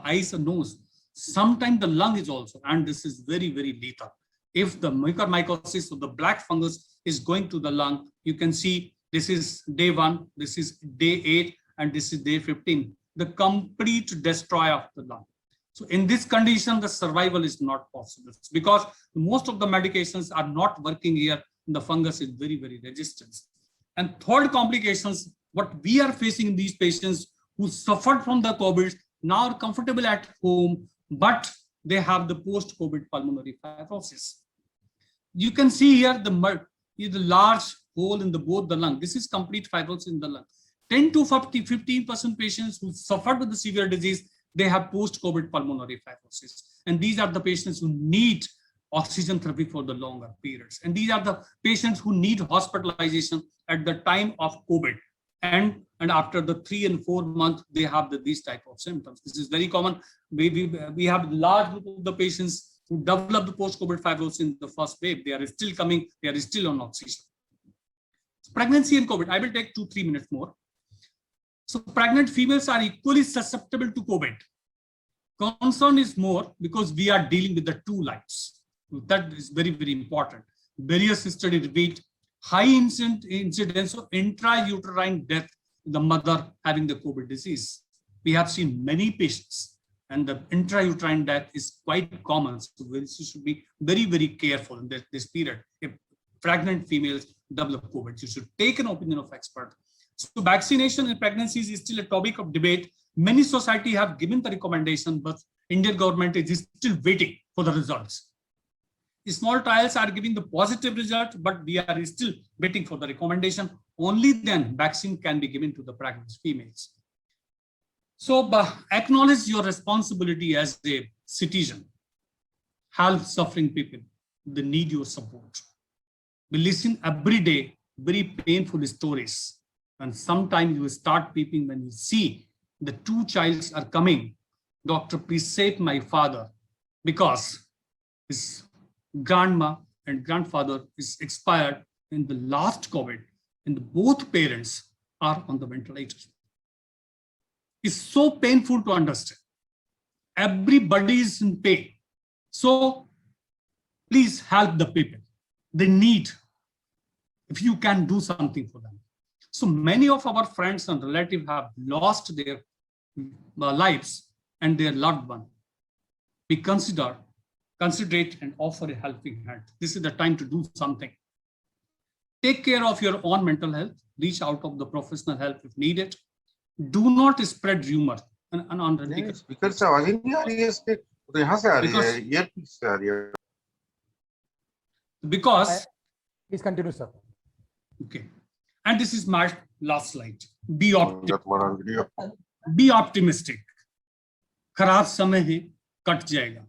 eyes and nose. Sometimes the lung is also, and this is very lethal. If the mucormycosis or the black fungus is going to the lung, you can see this is day 1, this is day 8, and this is day 15. The complete destroy of the lung. So in this condition, the survival is not possible because most of the medications are not working here. And the fungus is very resistant. And third complications, what we are facing in these patients who suffered from the COVID, now are comfortable at home, but they have the post-COVID pulmonary fibrosis. You can see here the large hole in both the lung. This is complete fibrosis in the lung. 10 to 15% patients who suffered with the severe disease, they have post-COVID pulmonary fibrosis. And these are the patients who need oxygen therapy for the longer periods. And these are the patients who need hospitalization at the time of COVID. And after the 3 and 4 months, they have these type of symptoms. This is very common. We have a large group of the patients who develop the post-COVID fibrosis in the first wave. They are still coming. They are still on oxygen. Pregnancy and COVID. I will take 2-3 minutes more. So pregnant females are equally susceptible to COVID. concern is more because we are dealing with the two lives. That is very, very important. Various studies revealed high incidence of intrauterine death in the mother having the COVID disease. We have seen many patients, and the intrauterine death is quite common. So we should be very, very careful in this period. If pregnant females develop COVID, you should take an opinion of expert. So vaccination in pregnancies is still a topic of debate. Many societies have given the recommendation, but Indian government is still waiting for the results. Small trials are giving the positive result, but we are still waiting for the recommendation. Only then vaccine can be given to the pregnant females. So acknowledge your responsibility as a citizen. Help suffering people. They need your support. We listen every day, very painful stories. And sometimes you start weeping when you see the two childs are coming. Doctor, please save my father, because his grandma and grandfather is expired in the last COVID, and both parents are on the ventilator. It's so painful to understand. Everybody is in pain. So please help the people. They need, if you can do something for them. So many of our friends and relatives have lost their lives and their loved one. We considerate and offer a helping hand. This is the time to do something. Take care of your own mental health. Reach out of the professional help if needed. Do not spread rumor and unrelated. Because please continue, sir. Okay. And this is my last slide. Be optimistic. खराब समय है, cut जाएगा.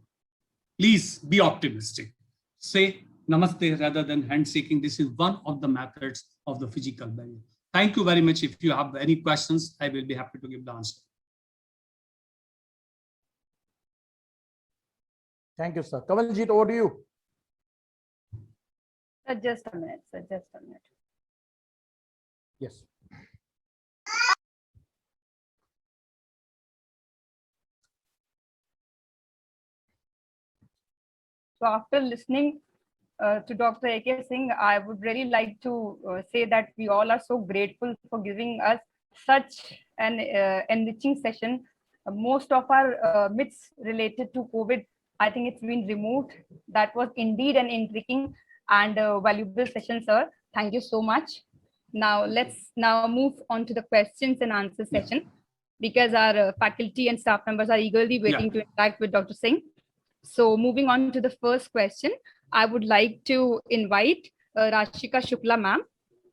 Please be optimistic. Say namaste rather than handshaking. This is one of the methods of the physical barrier. Thank you very much. If you have any questions, I will be happy to give the answer. Thank you, sir. Kamaljeet, over to you. Sir, just a minute, sir, just a minute. Yes. So after listening to Dr. A.K. Singh, I would really like to say that we all are so grateful for giving us such an enriching session. Most of our myths related to COVID, I think it's been removed. That was indeed an intriguing and valuable session, sir. Thank you so much. Now let's move on to the questions and answer session, because our faculty and staff members are eagerly waiting to interact with Dr. Singh. So moving on to the first question, I would like to invite Rashika Shukla ma'am.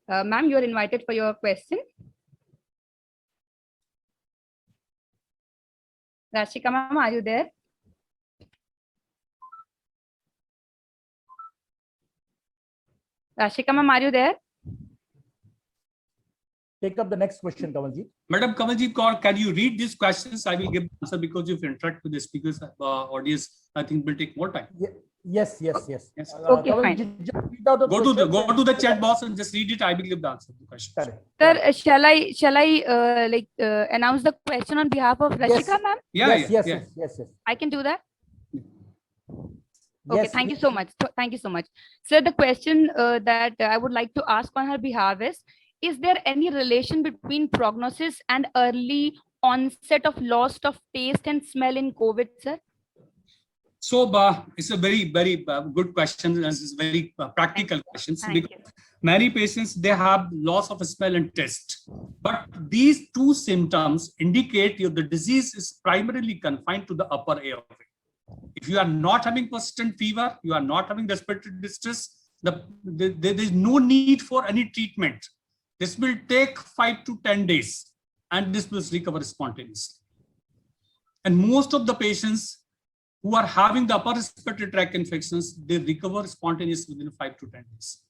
Ma'am, you are invited for your question. Rashika ma'am, are you there? Rashika ma'am, are you there? Take up the next question, Kamaljeet. Madam Kamaljeet Kaur, can you read these questions? I will give the answer, because if you interact with the speakers audience, I think will take more time. Yes. Okay, fine. Go to the chat box and just read it. I will give the answer to the question. Sir, shall I announce the question on behalf of Rashika ma'am? Yes. I can do that. Yes, Okay, thank you so much. Thank you so much. Sir, the question that I would like to ask on her behalf is there any relation between prognosis and early onset of loss of taste and smell in COVID, sir? So it's a very, very good question, and it's very practical questions. Because many patients, they have loss of smell and taste, but these two symptoms indicate the disease is primarily confined to the upper airway. If you are not having persistent fever, you are not having respiratory distress, there is no need for any treatment. This will take 5 to 10 days, and this will recover spontaneously. And most of the patients who are having the upper respiratory tract infections, they recover spontaneously within 5 to 10 days.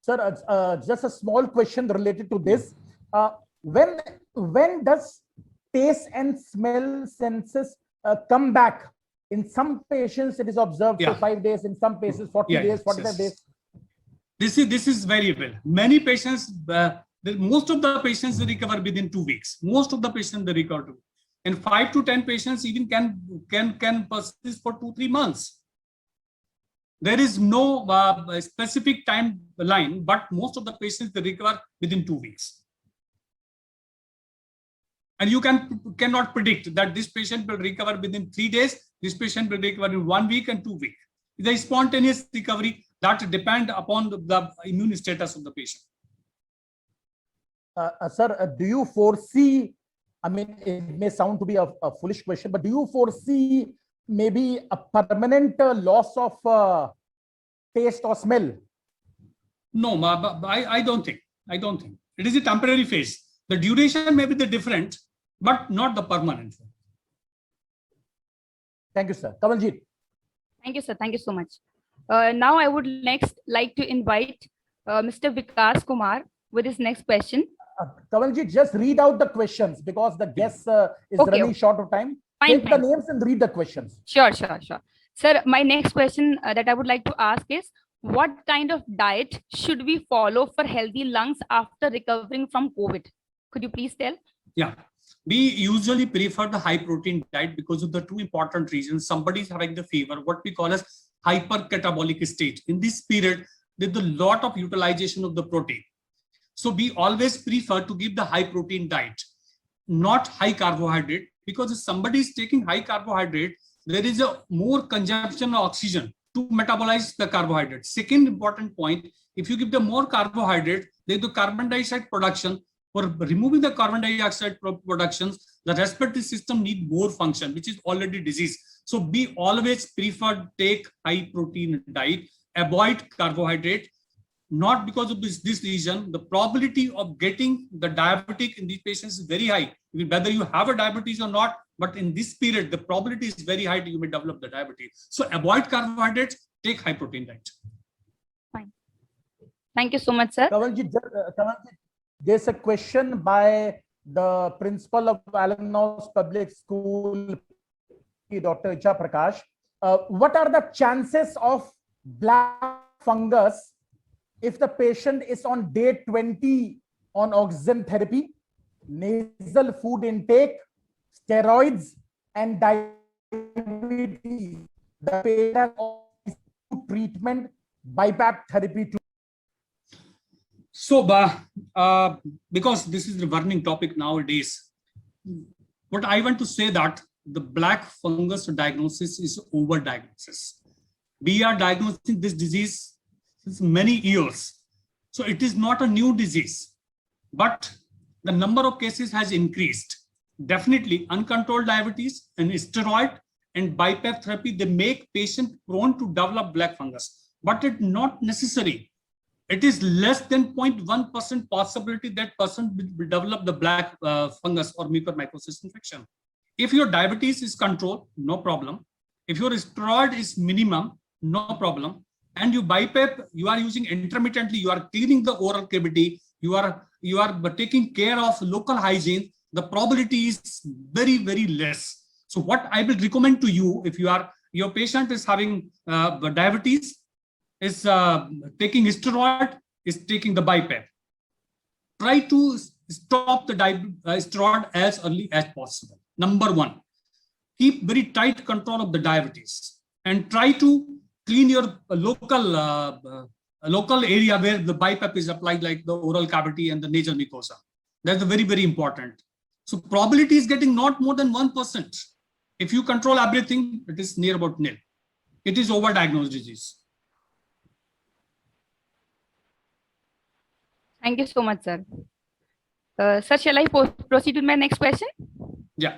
Sir, just a small question related to this. When does taste and smell senses come back? In some patients, it is observed for 5 days. In some patients, 40 days, 45 days. This is very well. Many patients most of the patients they recover within 2 weeks. Most of the patients they recover, and 5 to 10 patients even can persist for 2-3 months. There is no specific timeline, but most of the patients they recover within 2 weeks. And you cannot predict that this patient will recover within 3 days, this patient will recover in 1 week and 2 weeks. It's a spontaneous recovery that depends upon the immune status of the patient. Sir, do you foresee, I mean, it may sound to be a foolish question, but do you foresee maybe a permanent loss of taste or smell? No, I don't think. It is a temporary phase. The duration may be the different, but not the permanent. Thank you, sir. Kamaljeet. Thank you, sir. Thank you so much. Now I would next like to invite Mr. Vikas Kumar with his next question. Kamaljeet, just read out the questions because the guest is running short of time. Take the names and read the questions. Sure. Sir, my next question that I would like to ask is, what kind of diet should we follow for healthy lungs after recovering from COVID? Could you please tell? Yeah, we usually prefer the high protein diet because of the two important reasons. Somebody is having the fever, what we call as hypercatabolic state. In this period, there's a lot of utilization of the protein. So we always prefer to give the high protein diet, not high carbohydrate, because if somebody is taking high carbohydrate, there is a more consumption of oxygen to metabolize the carbohydrate. Second important point, if you give them more carbohydrate, there's the carbon dioxide production. For removing the carbon dioxide productions, the respiratory system need more function, which is already disease. So we always prefer take high protein diet, avoid carbohydrate, not because of this reason. The probability of getting the diabetic in these patients is very high. Whether you have a diabetes or not, but in this period, the probability is very high that you may develop the diabetes. So avoid carbohydrates, take high protein diet. Fine. Thank you so much, sir. Kamaljeet, there's a question by the principal of Allen House Public School, Dr. Icha Prakash. What are the chances of black fungus if the patient is on day 20 on oxygen therapy, nasal food intake, steroids, and diabetes? The patient has treatment, BiPAP therapy too. So, because this is the burning topic nowadays, what I want to say that the black fungus diagnosis is overdiagnosis. We are diagnosing this disease since many years. So it is not a new disease, but the number of cases has increased. Definitely uncontrolled diabetes and steroid and BiPAP therapy, they make patient prone to develop black fungus, but it's not necessary. It is less than 0.1% possibility that person will develop the black fungus or mucormycosis infection. If your diabetes is controlled, no problem. If your steroid is minimum, no problem. And you BiPAP, you are using intermittently, you are cleaning the oral cavity, you are taking care of local hygiene, the probability is very, very less. So what I will recommend to you, if your patient is having diabetes, is taking steroid, is taking the BiPAP. Try to stop the steroid as early as possible. Number one, keep very tight control of the diabetes and try to clean your local area where the BiPAP is applied, like the oral cavity and the nasal mucosa. That's very, very important. So probability is getting not more than 1%. If you control everything, it is near about nil. It is overdiagnosed disease. Thank you so much, sir. Sir, shall I proceed with my next question? Yeah.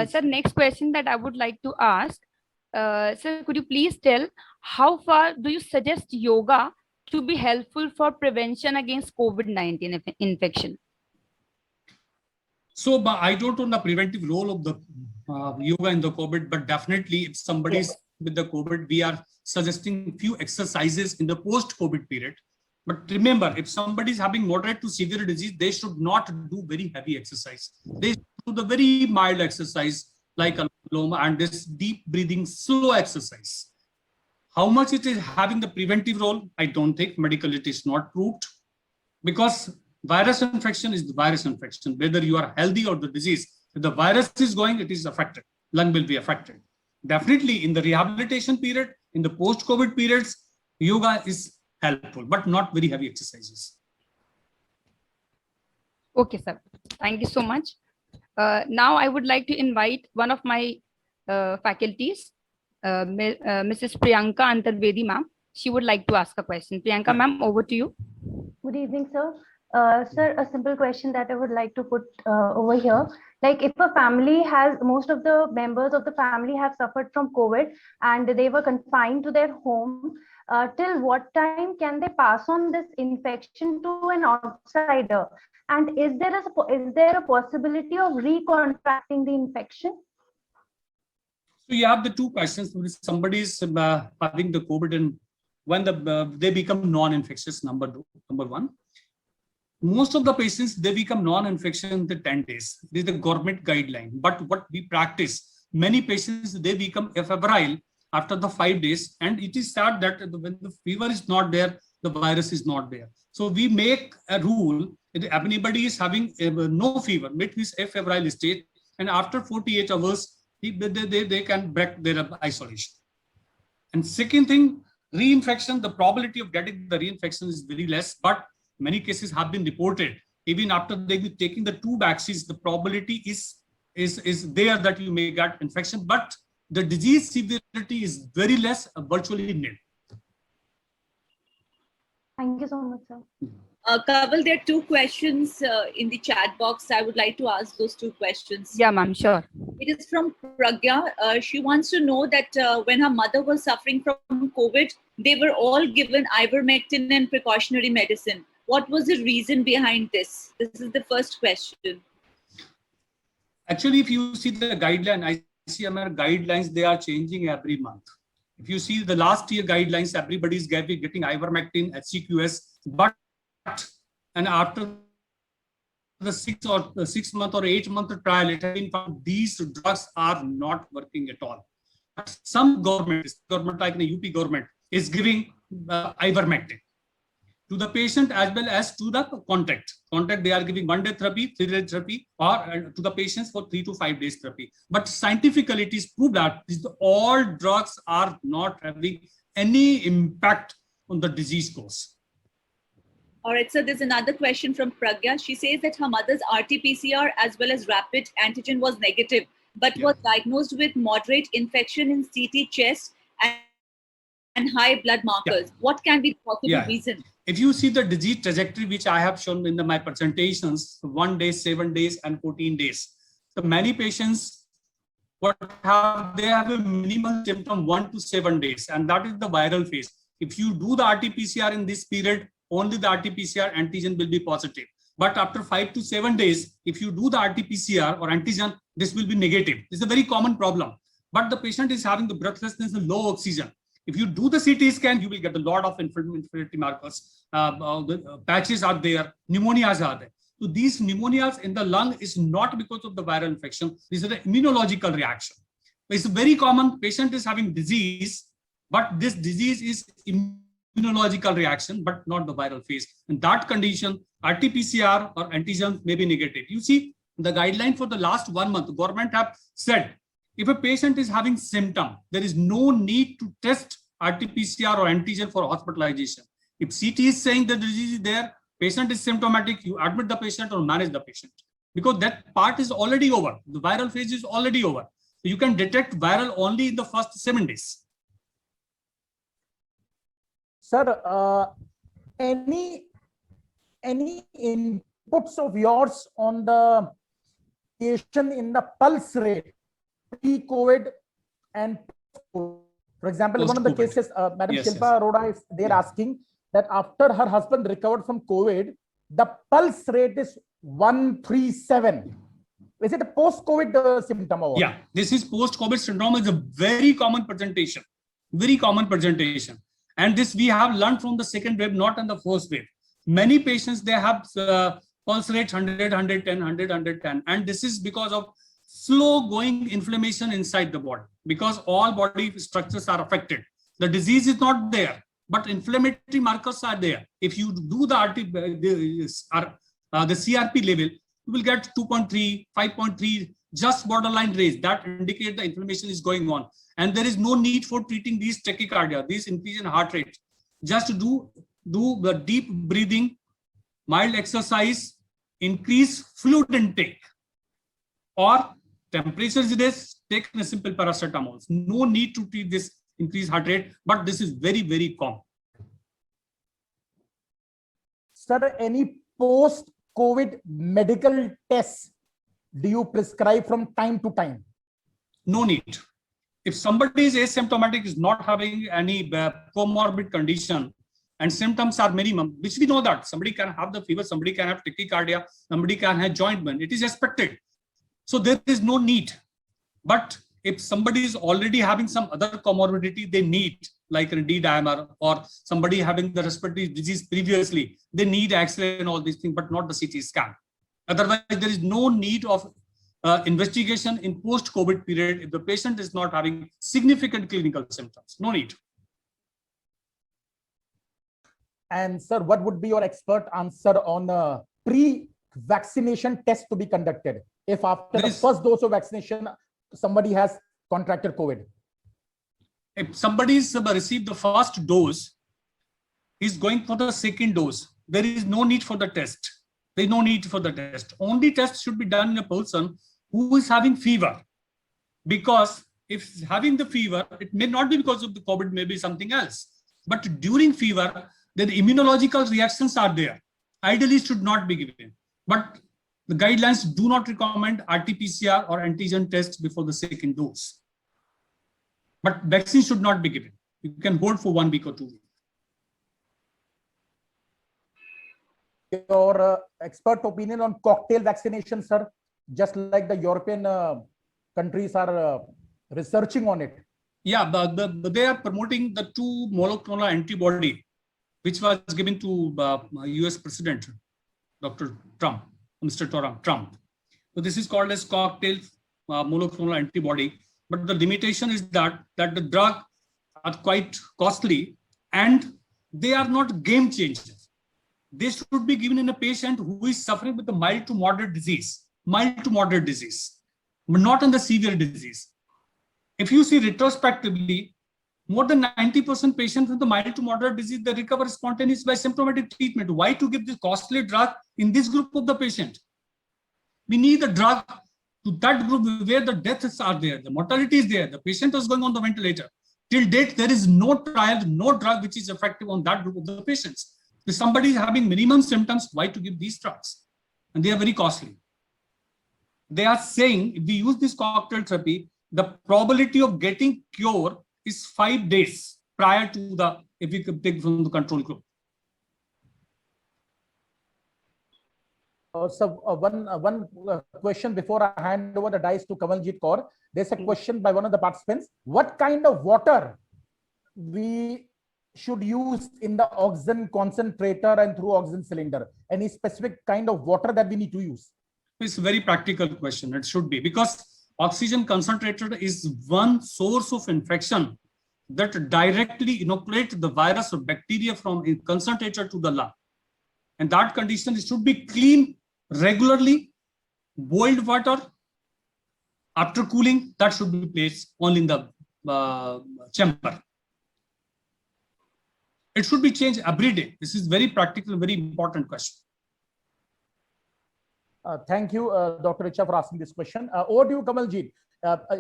Sir, next question that I would like to ask, sir, could you please tell how far do you suggest yoga to be helpful for prevention against COVID-19 infection? So, but I don't know the preventive role of the yoga in the COVID, but definitely if somebody is with the COVID, we are suggesting few exercises in the post-COVID period. But remember, if somebody is having moderate to severe disease, they should not do very heavy exercise. They should do the very mild exercise like Anuloma and this deep breathing, slow exercise. How much it is having the preventive role, I don't think. Medically it is not proved, because Virus infection is the virus infection, whether you are healthy or the disease. If the virus is going, it is affected. Lung will be affected. Definitely in the rehabilitation period, in the post-COVID periods, yoga is helpful, but not very heavy exercises. Okay, sir. Thank you so much. Now I would like to invite one of my faculties, Mrs. Priyanka Antarvedi, ma'am. She would like to ask a question. Priyanka, ma'am, over to you. Good evening, sir. Sir, a simple question that I would like to put over here. Like if a family has, most of the members of the family have suffered from COVID and they were confined to their home, till what time can they pass on this infection to an outsider? And is there a possibility of recontracting the infection? So you have the two questions. Somebody is having the COVID and when they become non-infectious, number one. Most of the patients, they become non-infectious in the 10 days. This is the government guideline. But what we practice, many patients, they become febrile after the 5 days. And it is sad that when the fever is not there, the virus is not there. So we make a rule, if anybody is having no fever, which is a febrile state, and after 48 hours, they can break their isolation. And second thing, reinfection, the probability of getting the reinfection is very less, but many cases have been reported. Even after they be taking the 2 vaccines, the probability is there that you may get infection, but the disease severity is very less, virtually nil. Thank you so much, sir. Kaval, there are 2 questions in the chat box. I would like to ask those 2 questions. Yeah, ma'am, sure. It is from Pragya. She wants to know that when her mother was suffering from COVID, they were all given ivermectin and precautionary medicine. What was the reason behind this? This is the first question. Actually, if you see the guideline, ICMR guidelines, they are changing every month. If you see the last year guidelines, everybody is getting ivermectin, HCQS, but and after the 6 month or 8 month trial, it has been found these drugs are not working at all. But some government like the UP government is giving ivermectin to the patient as well as to the contact. They are giving 1 day therapy, 3 day therapy, or to the patients for 3 to 5 days therapy. But scientifically, it is proved that all drugs are not having any impact on the disease course. All right, so there's another question from Pragya. She says that her mother's RT-PCR as well as rapid antigen was negative, but was diagnosed with moderate infection in CT chest and high blood markers. What can be the possible reason? If you see the disease trajectory, which I have shown in my presentations, 1 day, 7 days, and 14 days. So many patients, they have a minimal symptom 1 to 7 days, and that is the viral phase. If you do the RT-PCR in this period, only the RT-PCR antigen will be positive. But after 5 to 7 days, if you do the RT-PCR or antigen, this will be negative. This is a very common problem. But the patient is having the breathlessness and low oxygen. If you do the CT scan, you will get a lot of inflammatory markers. Patches are there, pneumonias are there. So these pneumonias in the lung is not because of the viral infection. This is an immunological reaction. It's very common. Patient is having disease, but this disease is immunological reaction, but not the viral phase. In that condition, RT-PCR or antigen may be negative. You see, the guideline for the last 1 month, the government have said, if a patient is having symptom, there is no need to test RT-PCR or antigen for hospitalization. If CT is saying the disease is there, patient is symptomatic, you admit the patient or manage the patient. Because that part is already over. The viral phase is already over. So you can detect viral only in the first 7 days. Sir, any inputs of yours on the variation in the pulse rate pre-COVID and post-COVID? For example, one of the cases, Madam Shilpa Arora is there asking that after her husband recovered from COVID, the pulse rate is 137. Is it a post-COVID symptom? Or yeah, this is post-COVID syndrome. Is a very common presentation. Very common presentation. And this we have learned from the second wave, not in the first wave. Many patients, they have pulse rate 100, 110, 100, 110. And this is because of slow going inflammation inside the body, because all body structures are affected. The disease is not there, but inflammatory markers are there. If you do the the CRP level, you will get 2.3, 5.3, just borderline raise. That indicate the inflammation is going on. And there is no need for treating these tachycardia, these increase in heart rate. Just to do the deep breathing, mild exercise, increase fluid intake, or temperature is this, take a simple paracetamol. No need to treat this increased heart rate, but this is very, very common. Sir, any post-COVID medical tests do you prescribe from time to time? No need. If somebody is asymptomatic, is not having any comorbid condition, and symptoms are minimum, which we know that somebody can have the fever, somebody can have tachycardia, somebody can have joint pain. It is expected. So there is no need. But if somebody is already having some other comorbidity, they need like a D-dimer, or somebody having the respiratory disease previously, they need X-ray and all these things, but not the CT scan. Otherwise, there is no need of investigation in post-COVID period if the patient is not having significant clinical symptoms. No need. And sir, what would be your expert answer on pre-vaccination test to be conducted if after the first dose of vaccination somebody has contracted COVID? If somebody has received the first dose, he's going for the second dose. There is no need for the test. There is no need for the test. Only test should be done in a person who is having fever. Because if having the fever, it may not be because of the COVID, maybe something else. But during fever, the immunological reactions are there. Ideally, should not be given. But the guidelines do not recommend RT-PCR or antigen test before the second dose. But vaccine should not be given. You can hold for 1 week or 2 weeks. Your expert opinion on cocktail vaccination, sir, just like the European countries are researching on it. Yeah, but they are promoting the 2 monoclonal antibody, which was given to US President, Dr. Trump, Mr. Trump. So this is called as cocktail monoclonal antibody. But the limitation is that the drug are quite costly and they are not game changers. They should be given in a patient who is suffering with a mild to moderate disease, but not in the severe disease. If you see retrospectively, more than 90% patients with the mild to moderate disease, they recover spontaneously by symptomatic treatment. Why to give this costly drug in this group of the patient? We need a drug to that group where the deaths are there, the mortality is there, the patient is going on the ventilator. Till date, there is no trial, no drug which is effective on that group of the patients. If somebody is having minimum symptoms, why to give these drugs? And they are very costly. They are saying if we use this cocktail therapy, the probability of getting cure is 5 days prior to the, if we could take from the control group. So one question before I hand over the dice to Kamaljeet Kaur. There's a question by one of the participants. What kind of water we should use in the oxygen concentrator and through oxygen cylinder? Any specific kind of water that we need to use? It's a very practical question. It should be, because oxygen concentrator is one source of infection that directly inoculate the virus or bacteria from a concentrator to the lung. And that condition should be clean regularly, boiled water. After cooling, that should be placed only in the chamber. It should be changed every day. This is very practical, very important question. Thank you, Dr. Richa, for asking this question. Over to you, Kamaljeet.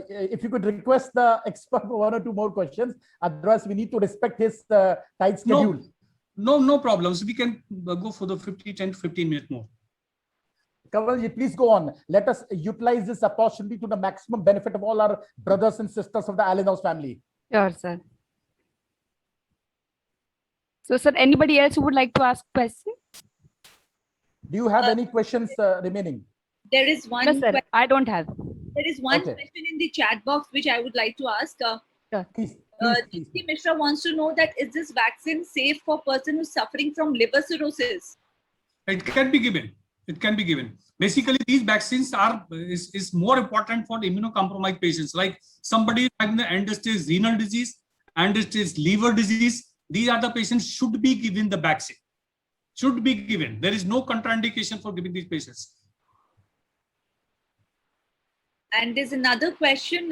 If you could request the expert for 1 or 2 more questions, otherwise we need to respect his tight schedule. No problems. We can go for the 10 to 15 minutes more. Kamaljeet, please go on. Let us utilize this opportunity to the maximum benefit of all our brothers and sisters of the Allen House family. Sure, sir. So, sir, anybody else who would like to ask question? Do you have any questions remaining? There is one. No, sir, I don't have. There is one Okay. question in the chat box which I would like to ask. Please. Deepti Mishra wants to know that is this vaccine safe for person who's suffering from liver cirrhosis? It can be given. It can be given. Basically, these vaccines is more important for immunocompromised patients, like somebody having the end-stage renal disease, end-stage liver disease. These are the patients should be given the vaccine. should be given. There is no contraindication for giving these patients. And there's another question.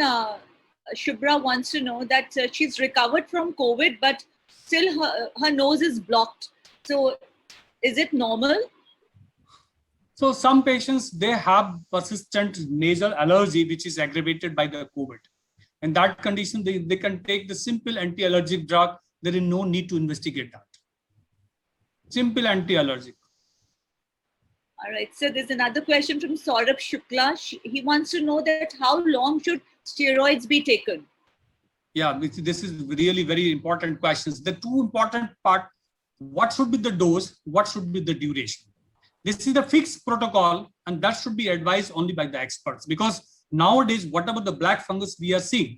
Shubhra wants to know that she's recovered from COVID, but still her nose is blocked. So is it normal? So some patients, they have persistent nasal allergy, which is aggravated by the COVID. In that condition, they can take the simple anti-allergic drug. There is no need to investigate that. Simple anti-allergic. All right. So there's another question from Saurabh Shukla. He wants to know that how long should steroids be taken? Yeah, this is really very important questions. The two important part, what should be the dose? What should be the duration? This is the fixed protocol, and that should be advised only by the experts, because nowadays, whatever the black fungus we are seeing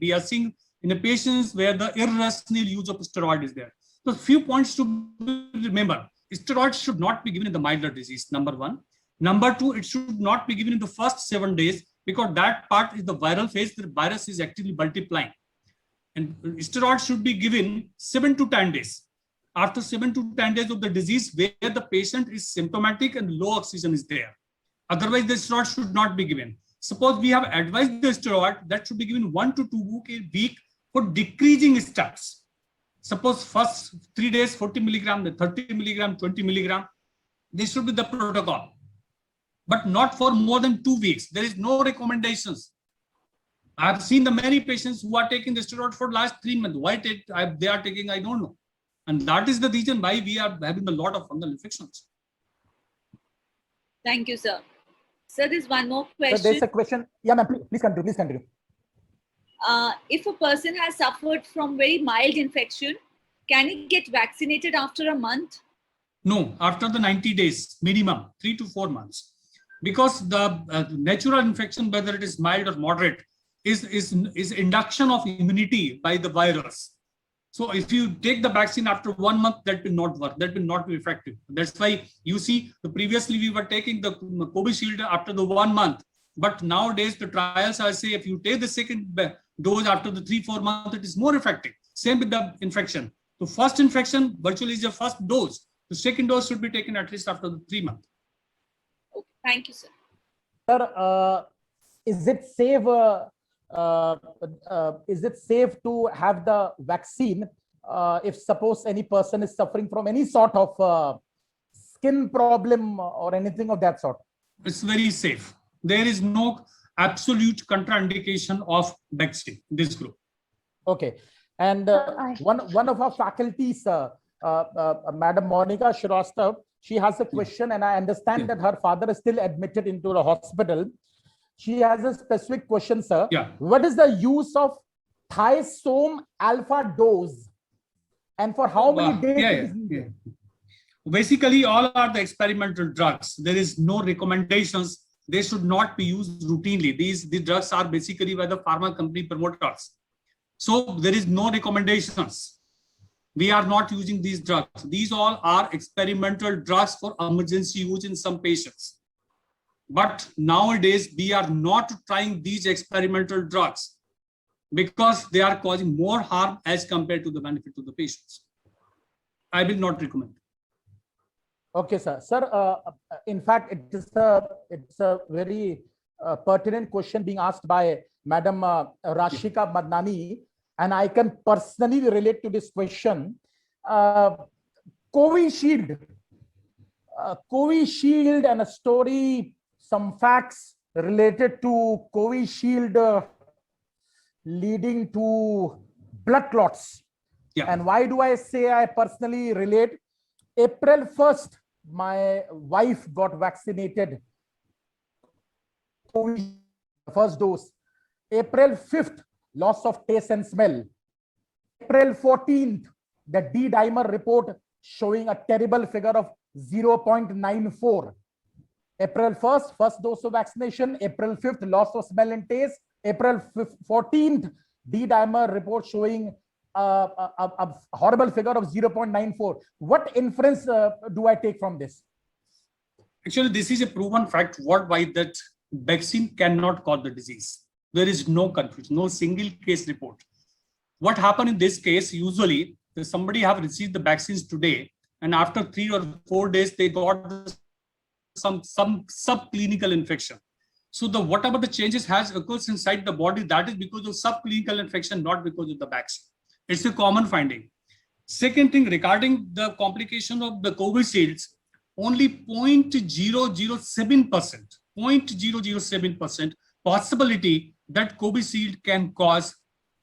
in the patients where the irrational use of steroid is there. So few points to remember. Steroids should not be given in the milder disease, number one. Number two, it should not be given in the first 7 days, because that part is the viral phase. The virus is actively multiplying. And steroids should be given 7 to 10 days. After 7 to 10 days of the disease where the patient is symptomatic and low oxygen is there. Otherwise, the steroid should not be given. Suppose we have advised the steroid, that should be given 1 to 2 weeks for decreasing steps. Suppose first 3 days, 40 milligram, then 30 milligram, 20 milligram. This should be the protocol, but not for more than 2 weeks. There is no recommendations. I have seen the many patients who are taking the steroid for last 3 months. Why they are taking, I don't know. And that is the reason why we are having a lot of fungal infections. Thank you, sir. Sir, there's one more question. So there's a question. Yeah, ma'am, please continue. Please continue. If a person has suffered from very mild infection, can he get vaccinated after a month? No, after the 90 days, minimum 3 to 4 months. Because the natural infection, whether it is mild or moderate, is induction of immunity by the virus. So if you take the vaccine after 1 month, that will not work. That will not be effective. That's why you see, previously we were taking the Covishield after the 1 month. But nowadays the trials are say if you take the second dose after the 3-4 months, it is more effective. Same with the infection. So first infection virtually is your first dose. The second dose should be taken at least after the 3 months. Okay. Thank you, sir. Sir, is it safe to have the vaccine if suppose any person is suffering from any sort of skin problem or anything of that sort? It's very safe. There is no absolute contraindication of vaccine in this group. Okay. And one of our faculties, Madam Monica Shrestha, she has a question, and I understand that her father is still admitted into the hospital. She has a specific question, sir. Yeah. What is the use of thiazome alpha dose, and for how many days? Basically, all are the experimental drugs. There is no recommendations. They should not be used routinely. These drugs are basically by the pharma company promoters. So there is no recommendations. We are not using these drugs. These all are experimental drugs for emergency use in some patients. But nowadays, we are not trying these experimental drugs because they are causing more harm as compared to the benefit to the patients. I will not recommend. Okay, sir. Sir, in fact, it's a very pertinent question being asked by Madam Rashika Madnani, and I can personally relate to this question. Covishield and a story, some facts related to Covishield leading to blood clots. Yeah. And why do I say I personally relate? April 1st, my wife got vaccinated. First dose. April 5th, loss of taste and smell. April 14th, the D-dimer report showing a terrible figure of 0.94. April 1st, first dose of vaccination. April 5th, loss of smell and taste. April 14th, D-dimer report showing a horrible figure of 0.94. What inference do I take from this? Actually, this is a proven fact worldwide that vaccine cannot cause the disease. There is no confusion, no single case report. What happened in this case, usually somebody have received the vaccines today, and after 3 or 4 days, they got some subclinical infection. So the whatever the changes has occurs inside the body, that is because of subclinical infection, not because of the vaccine. It's a common finding. Second thing, regarding the complication of the Covishields, only 0.007% possibility that Covishield can cause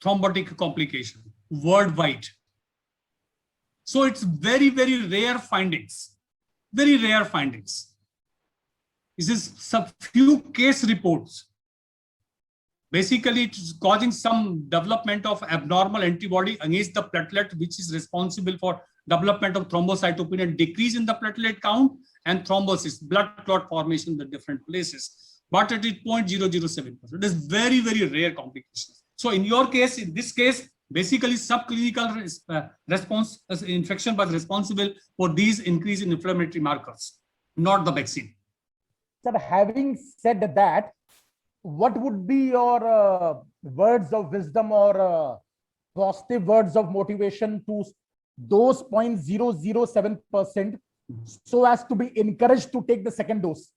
thrombotic complication worldwide. So it's very, very rare findings, very rare findings. This is some few case reports. Basically, it's causing some development of abnormal antibody against the platelet, which is responsible for development of thrombocytopenia, decrease in the platelet count, and thrombosis, blood clot formation in the different places. But it is 0.007%. It is very, very rare complications. So in your case, in this case, basically subclinical response infection was responsible for these increase in inflammatory markers, not the vaccine. Sir, having said that, what would be your words of wisdom or positive words of motivation to those 0.007% so as to be encouraged to take the second dose?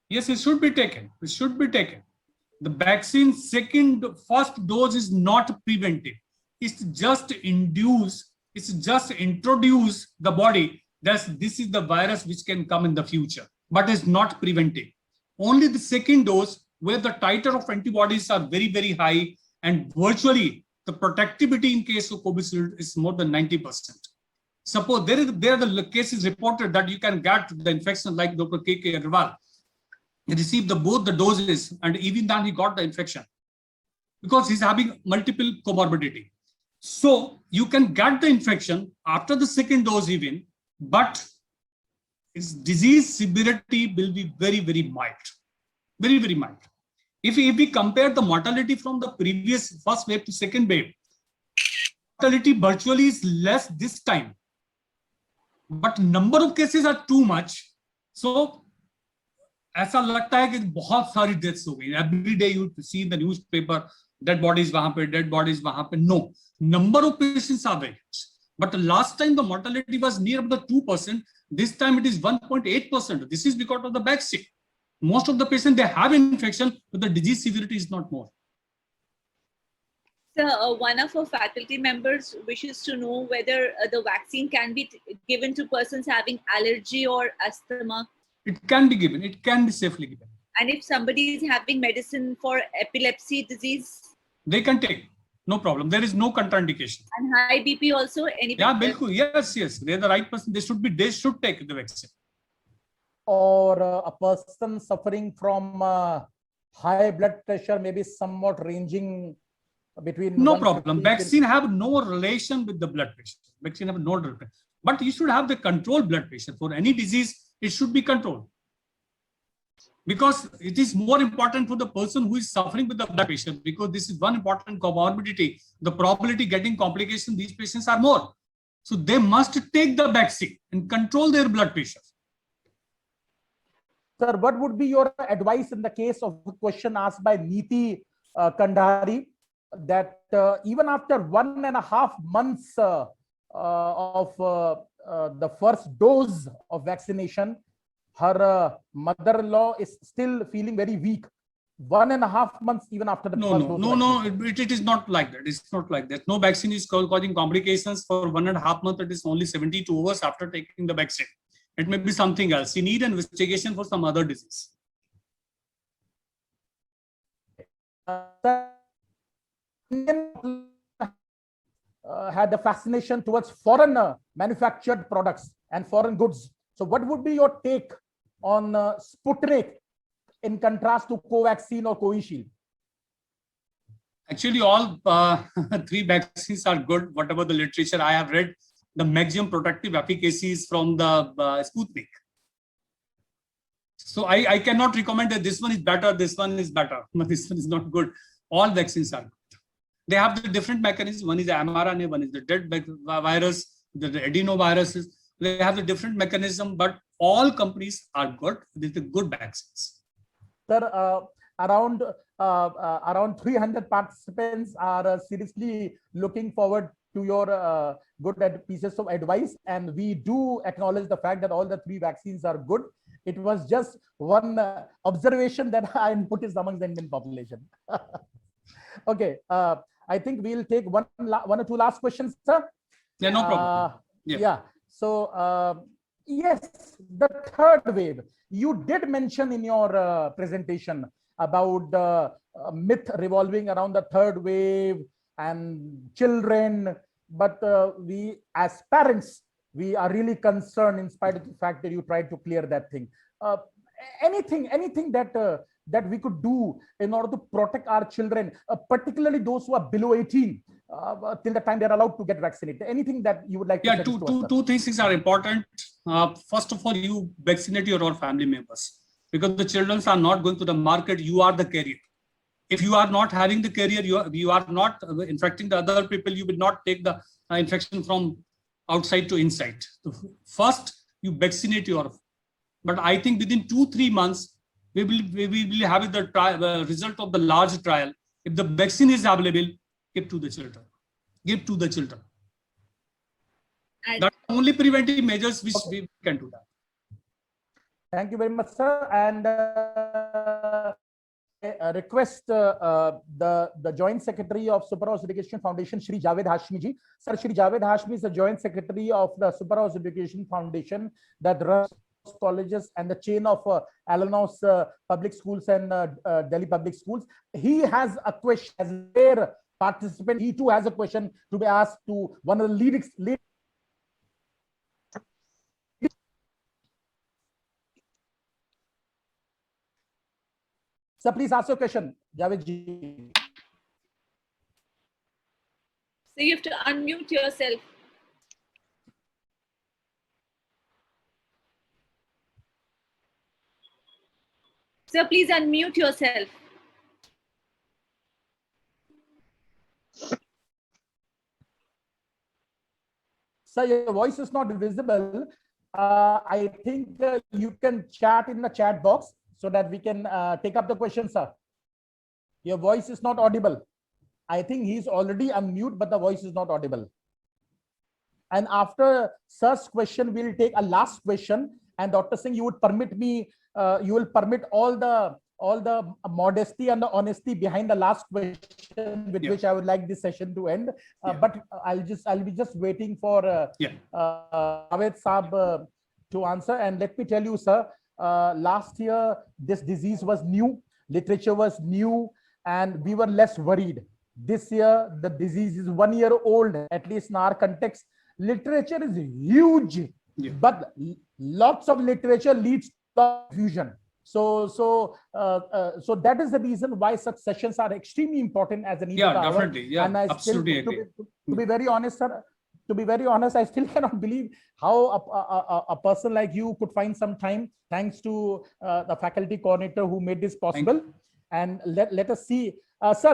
Yes, it should be taken. It should be taken. The vaccine first dose is not preventive. It's just induce, it's just introduce the body that this is the virus which can come in the future, but it's not preventive. Only the second dose, where the titer of antibodies are very, very high, and virtually the protectivity in case of Covishield is more than 90%. Suppose there are the cases reported that you can get the infection like Dr. K.K. Agarwal. He received both the doses, and even then he got the infection because he's having multiple comorbidity. So you can get the infection after the second dose even, but its disease severity will be very, very mild. Very, very mild. If we compare the mortality from the previous first wave to second wave, mortality virtually is less this time, but number of cases are too much. So ऐसा लगता है कि बहुत सारी deaths हो गई. Every day you see in the newspaper, dead bodies वहां पे, dead bodies वहां पे. No, number of patients are very much. But last time the mortality was near the 2%. This time it is 1.8%. This is because of the vaccine. Most of the patients, they have infection, but the disease severity is not more. So, one of our faculty members wishes to know whether the vaccine can be given to persons having allergy or asthma. It can be given. It can be safely given. And if somebody is having medicine for epilepsy disease? They can take. No problem. There is no contraindication. And high BP also? Yeah, bilkul. Yes, yes. They're the right person. They should take the vaccine. Or a person suffering from high blood pressure, maybe somewhat ranging between. No problem. Vaccine have no relation with the blood pressure. Vaccine have no relation. But you should have the controlled blood pressure. For any disease, it should be controlled. Because it is more important for the person who is suffering with the blood pressure, because this is one important comorbidity. The probability getting complications, these patients are more. So they must take the vaccine and control their blood pressure. Sir, what would be your advice in the case of the question asked by Neeti Kandhari, that even after 1.5 months of the first dose of vaccination, her mother-in-law is still feeling very weak. 1.5 months even after the first dose. No, it is not like that. It's not like that. No vaccine is causing complications for 1.5 months. It is only 72 hours after taking the vaccine. It may be something else. You need an investigation for some other disease. Had a fascination towards foreign manufactured products and foreign goods. So what would be your take on Sputnik in contrast to Covaxin or Covishield? Actually, all 3 vaccines are good. Whatever the literature I have read, the maximum protective efficacy is from the Sputnik. So I cannot recommend that this one is better, this one is better, but this one is not good. All vaccines are good. They have the different mechanisms. One is the mRNA, one is the dead virus, the adenoviruses. They have the different mechanism, but all companies are good. These are good vaccines. Sir, around 300 participants are seriously looking forward to your good pieces of advice, and we do acknowledge the fact that all the 3 vaccines are good. It was just one observation that I noticed amongst the Indian population. Okay, I think we'll take one or two last questions, sir. Yeah, no problem. Yeah. So yes, the third wave. You did mention in your presentation about the myth revolving around the third wave and children, but we as parents, we are really concerned in spite of the fact that you tried to clear that thing. Anything that we could do in order to protect our children, particularly those who are below 18, till the time they're allowed to get vaccinated? Anything that you would like to say? Two things are important. First of all, you vaccinate your all family members, because the children are not going to the market. You are the carrier. If you are not having the carrier, you are not infecting the other people. You will not take the infection from outside to inside. So first, you vaccinate your. But I think within 2-3 months, we will have the result of the large trial. If the vaccine is available, give to the children. Give to the children. That's the only preventive measures which we can do that. Thank you very much, sir. And request the Joint Secretary of Superhouse Education Foundation, Shri Javed Hashmi ji. Sir, Shri Javed Hashmi is the Joint Secretary of the Superhouse Education Foundation that runs colleges and the chain of Allen House public schools and Delhi public schools. He has a question as a participant. He too has a question to be asked to one of the leading. So please ask your question, Javed ji. So you have to unmute yourself. Sir, please unmute yourself. Sir, your voice is not visible. I think you can chat in the chat box so that we can take up the question, sir. Your voice is not audible. I think he's already unmute, but the voice is not audible. And after sir's question, we'll take a last question. And Dr. Singh, you would permit me, you will permit all the modesty and the honesty behind the last question with which I would like this session to end. But I'll be just waiting for Javed Saab to answer. And let me tell you, sir, last year this disease was new, literature was new, and we were less worried. This year the disease is 1 year old, at least in our context. Literature is huge, but lots of literature leads to confusion. So that is the reason why such sessions are extremely important as an hour. Definitely. Yeah, and I absolutely agree. To be very honest, sir, to be very honest, I still cannot believe how a person like you could find some time, thanks to the faculty coordinator who made this possible. And let us see. Sir,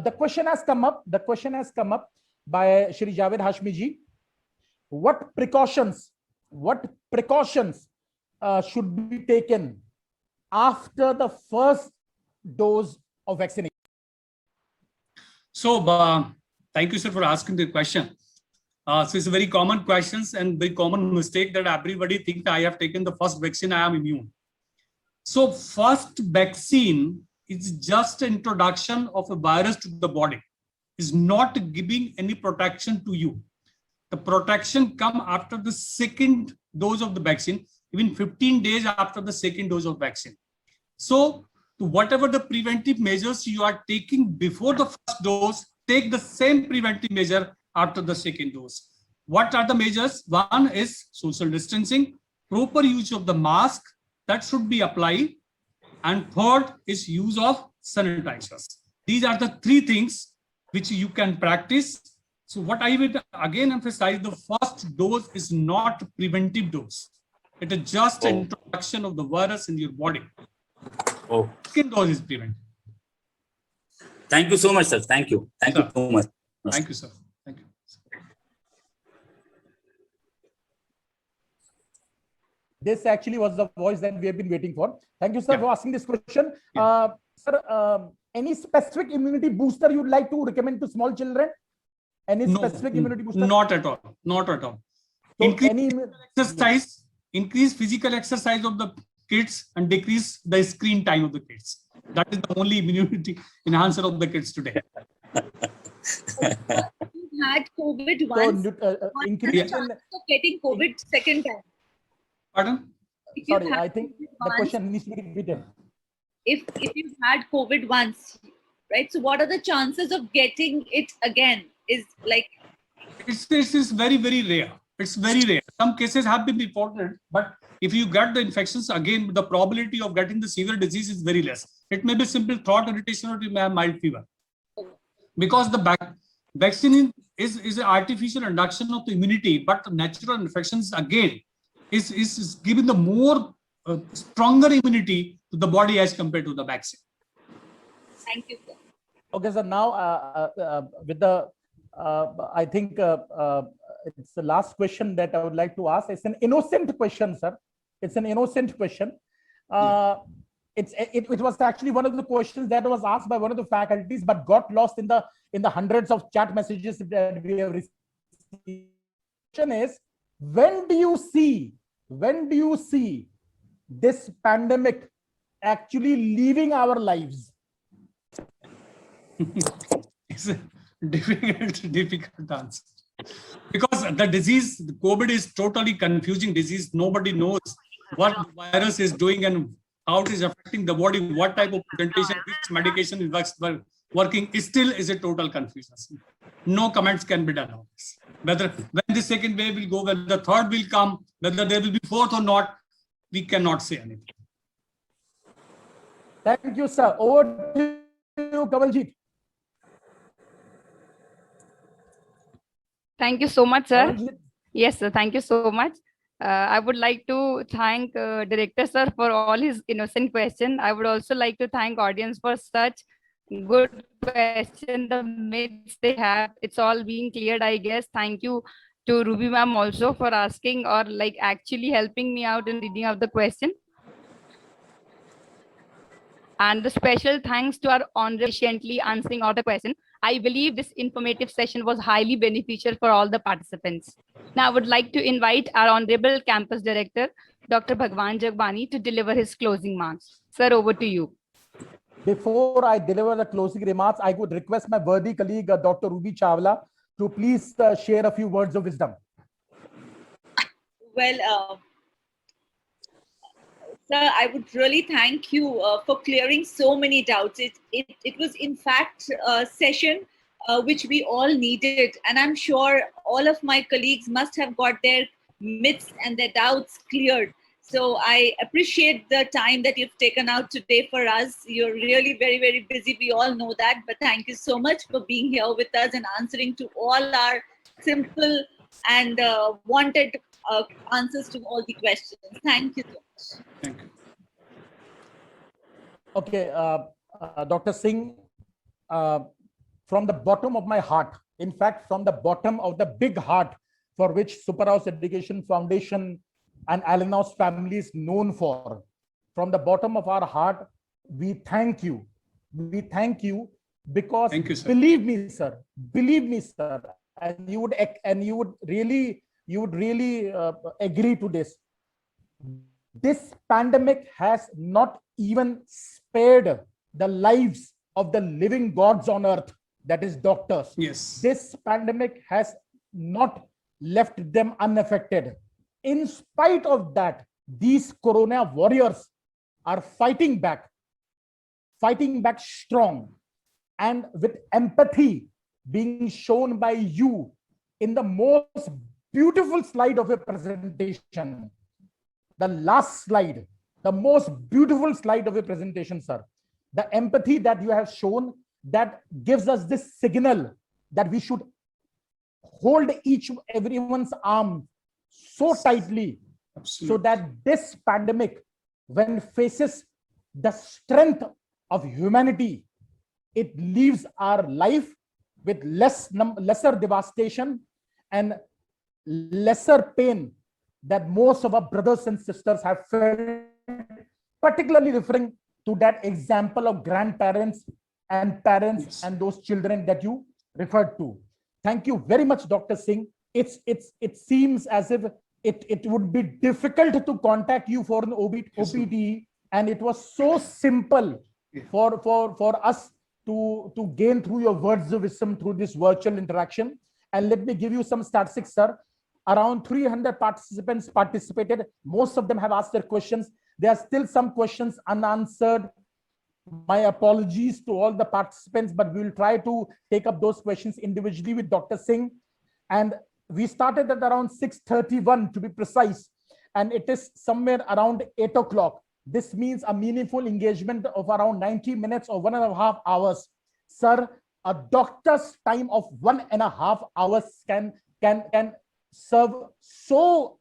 the question has come up. The question has come up by Shri Javed Hashmi ji. What precautions should be taken after the first dose of vaccination? So, thank you, sir, for asking the question. So it's a very common questions and very common mistake that everybody thinks I have taken the first vaccine, I am immune. So first vaccine is just an introduction of a virus to the body. Is not giving any protection to you. The protection come after the second dose of the vaccine, even 15 days after the second dose of vaccine. So whatever the preventive measures you are taking before the first dose, take the same preventive measure after the second dose. What are the measures? One is social distancing, proper use of the mask that should be applied. And third is use of sanitizers. These are the 3 things which you can practice. So what I will again emphasize, the first dose is not preventive dose. It is just an introduction of the virus in your body. Second dose is preventive. Thank you so much, sir. Thank you. Thank you so much. Thank you, sir. Thank you. This actually was the voice that we have been waiting for. Thank you, sir, for asking this question. Sir, any specific immunity booster you'd like to recommend to small children? Any No, specific immunity booster? not at all. Not at all. So Increase any exercise, increase physical exercise of the kids and decrease the screen time of the kids. That is the only immunity enhancer of the kids today. You had COVID so, once. What's increase the in, chance of getting COVID second time? Pardon? If you've sorry, had I think COVID the once, question needs to be repeated. if you've had COVID once, right? So what are the chances of getting it again? Is like, It's very, very rare. It's very rare. Some cases have been reported, but if you get the infections again, the probability of getting the severe disease is very less. It may be simple throat irritation or you may have mild fever. Because the vaccine is an artificial induction of the immunity, but the natural infections again is giving the more stronger immunity to the body as compared to the vaccine. thank you, sir. Okay, so now with the, I think it's the last question that I would like to ask. It's an innocent question, sir. It's an innocent question. It was actually one of the questions that was asked by one of the faculties, but got lost in the hundreds of chat messages that we have received. Question is, when do you see this pandemic actually leaving our lives? It's a difficult answer. Because the disease, the COVID is totally confusing disease. Nobody knows what the virus is doing and how it is affecting the body, what type of presentation, which medication is working. It still is a total confusion. No comments can be done on this. Whether when the second wave will go, whether the third will come, whether there will be fourth or not, we cannot say anything. Thank you, sir. Over to you, Kawaljeet. Thank you so much, sir. Kawaljeet. Yes, sir. Thank you so much. I would like to thank Director, sir, for all his innocent question. I would also like to thank audience for such good question. The myths they have, it's all being cleared, I guess. Thank you to Ruby ma'am also for asking or like actually helping me out in reading out the question. And the special thanks to our honorable patiently answering all the question. I believe this informative session was highly beneficial for all the participants. Now I would like to invite our Honorable Campus Director, Dr. Bhagwan Jagbani, to deliver his closing remarks. Sir, over to you. Before I deliver the closing remarks, I would request my worthy colleague, Dr. Ruby Chawla, to please share a few words of wisdom. Well, sir, I would really thank you for clearing so many doubts. It was in fact a session which we all needed, and I'm sure all of my colleagues must have got their myths and their doubts cleared. So I appreciate the time that you've taken out today for us. You're really very, very busy. We all know that, but thank you so much for being here with us and answering to all our simple and wanted answers to all the questions. Thank you so much. Thank you. Okay, Dr. Singh, from the bottom of my heart, in fact, from the bottom of the big heart for which Superhouse Education Foundation and Allen House family is known for, from the bottom of our heart, we thank you. We thank you because Thank you, sir. believe me, sir, and you would really agree to this. This pandemic has not even spared the lives of the living gods on earth, that is doctors. Yes. This pandemic has not left them unaffected. In spite of that, these corona warriors are fighting back strong, and with empathy being shown by you in the most beautiful slide of your presentation. The last slide, the most beautiful slide of your presentation, sir. The empathy that you have shown, that gives us this signal that we should hold everyone's arm so tightly. Absolutely. So that this pandemic, when faces the strength of humanity, it leaves our life with lesser devastation and lesser pain that most of our brothers and sisters have felt, particularly referring to that example of grandparents and parents Yes. and those children that you referred to. Thank you very much, Dr. Singh. It seems as if it would be difficult to contact you for an OPD, and it was so simple for us to gain through your words of wisdom through this virtual interaction. And let me give you some statistics, sir. Around 300 participants participated. Most of them have asked their questions. There are still some questions unanswered. My apologies to all the participants, but we will try to take up those questions individually with Dr. Singh. And we started at around 6:31 to be precise, and it is somewhere around 8 o'clock. This means a meaningful engagement of around 90 minutes or 1.5 hours. Sir, a doctor's time of 1.5 hours can serve so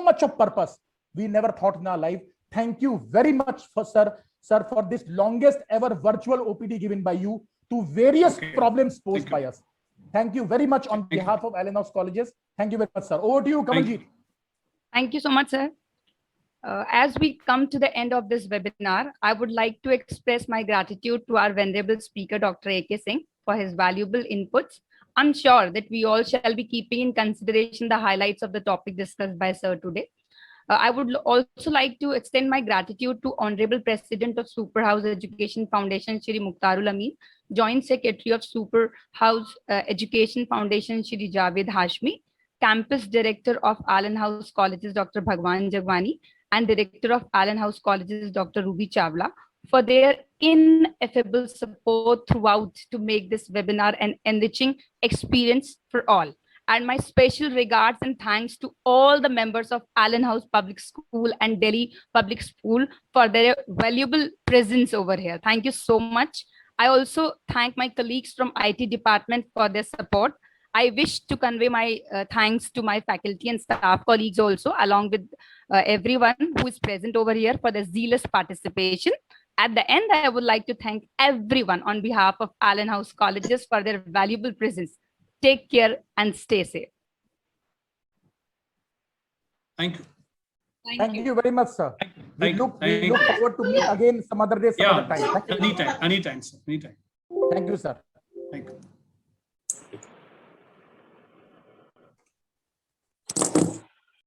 much of purpose we never thought in our life. Thank you very much for for this longest ever virtual OPD given by you to various problems posed by us. Thank you very much on behalf of Allen House Colleges. Thank you very much, sir. Over to you, Kamaljeet. Thank you so much, sir. As we come to the end of this webinar, I would like to express my gratitude to our venerable speaker, Dr. A.K. Singh, for his valuable inputs. I'm sure that we all shall be keeping in consideration the highlights of the topic discussed by sir today. I would also like to extend my gratitude to Honorable President of Super House Education Foundation, Shri Mukhtarul Amin, Joint Secretary of Super House Education Foundation, Shri Javed Hashmi, Campus Director of Allen House Colleges, Dr. Bhagwan Jagwani, and Director of Allen House Colleges, Dr. Ruby Chawla, for their ineffable support throughout to make this webinar an enriching experience for all. And my special regards and thanks to all the members of Allen House Public School and Delhi Public School for their valuable presence over here. Thank you so much. I also thank my colleagues from IT department for their support. I wish to convey my thanks to my faculty and staff colleagues also, along with everyone who is present over here for their zealous participation. At the end, I would like to thank everyone on behalf of Allen House Colleges for their valuable presence. Take care and stay safe. Thank you. Thank you very much, sir. We look Thank you. forward to meet again some other day, some other time. Anytime, sir. Anytime. Thank you, sir. Thank you.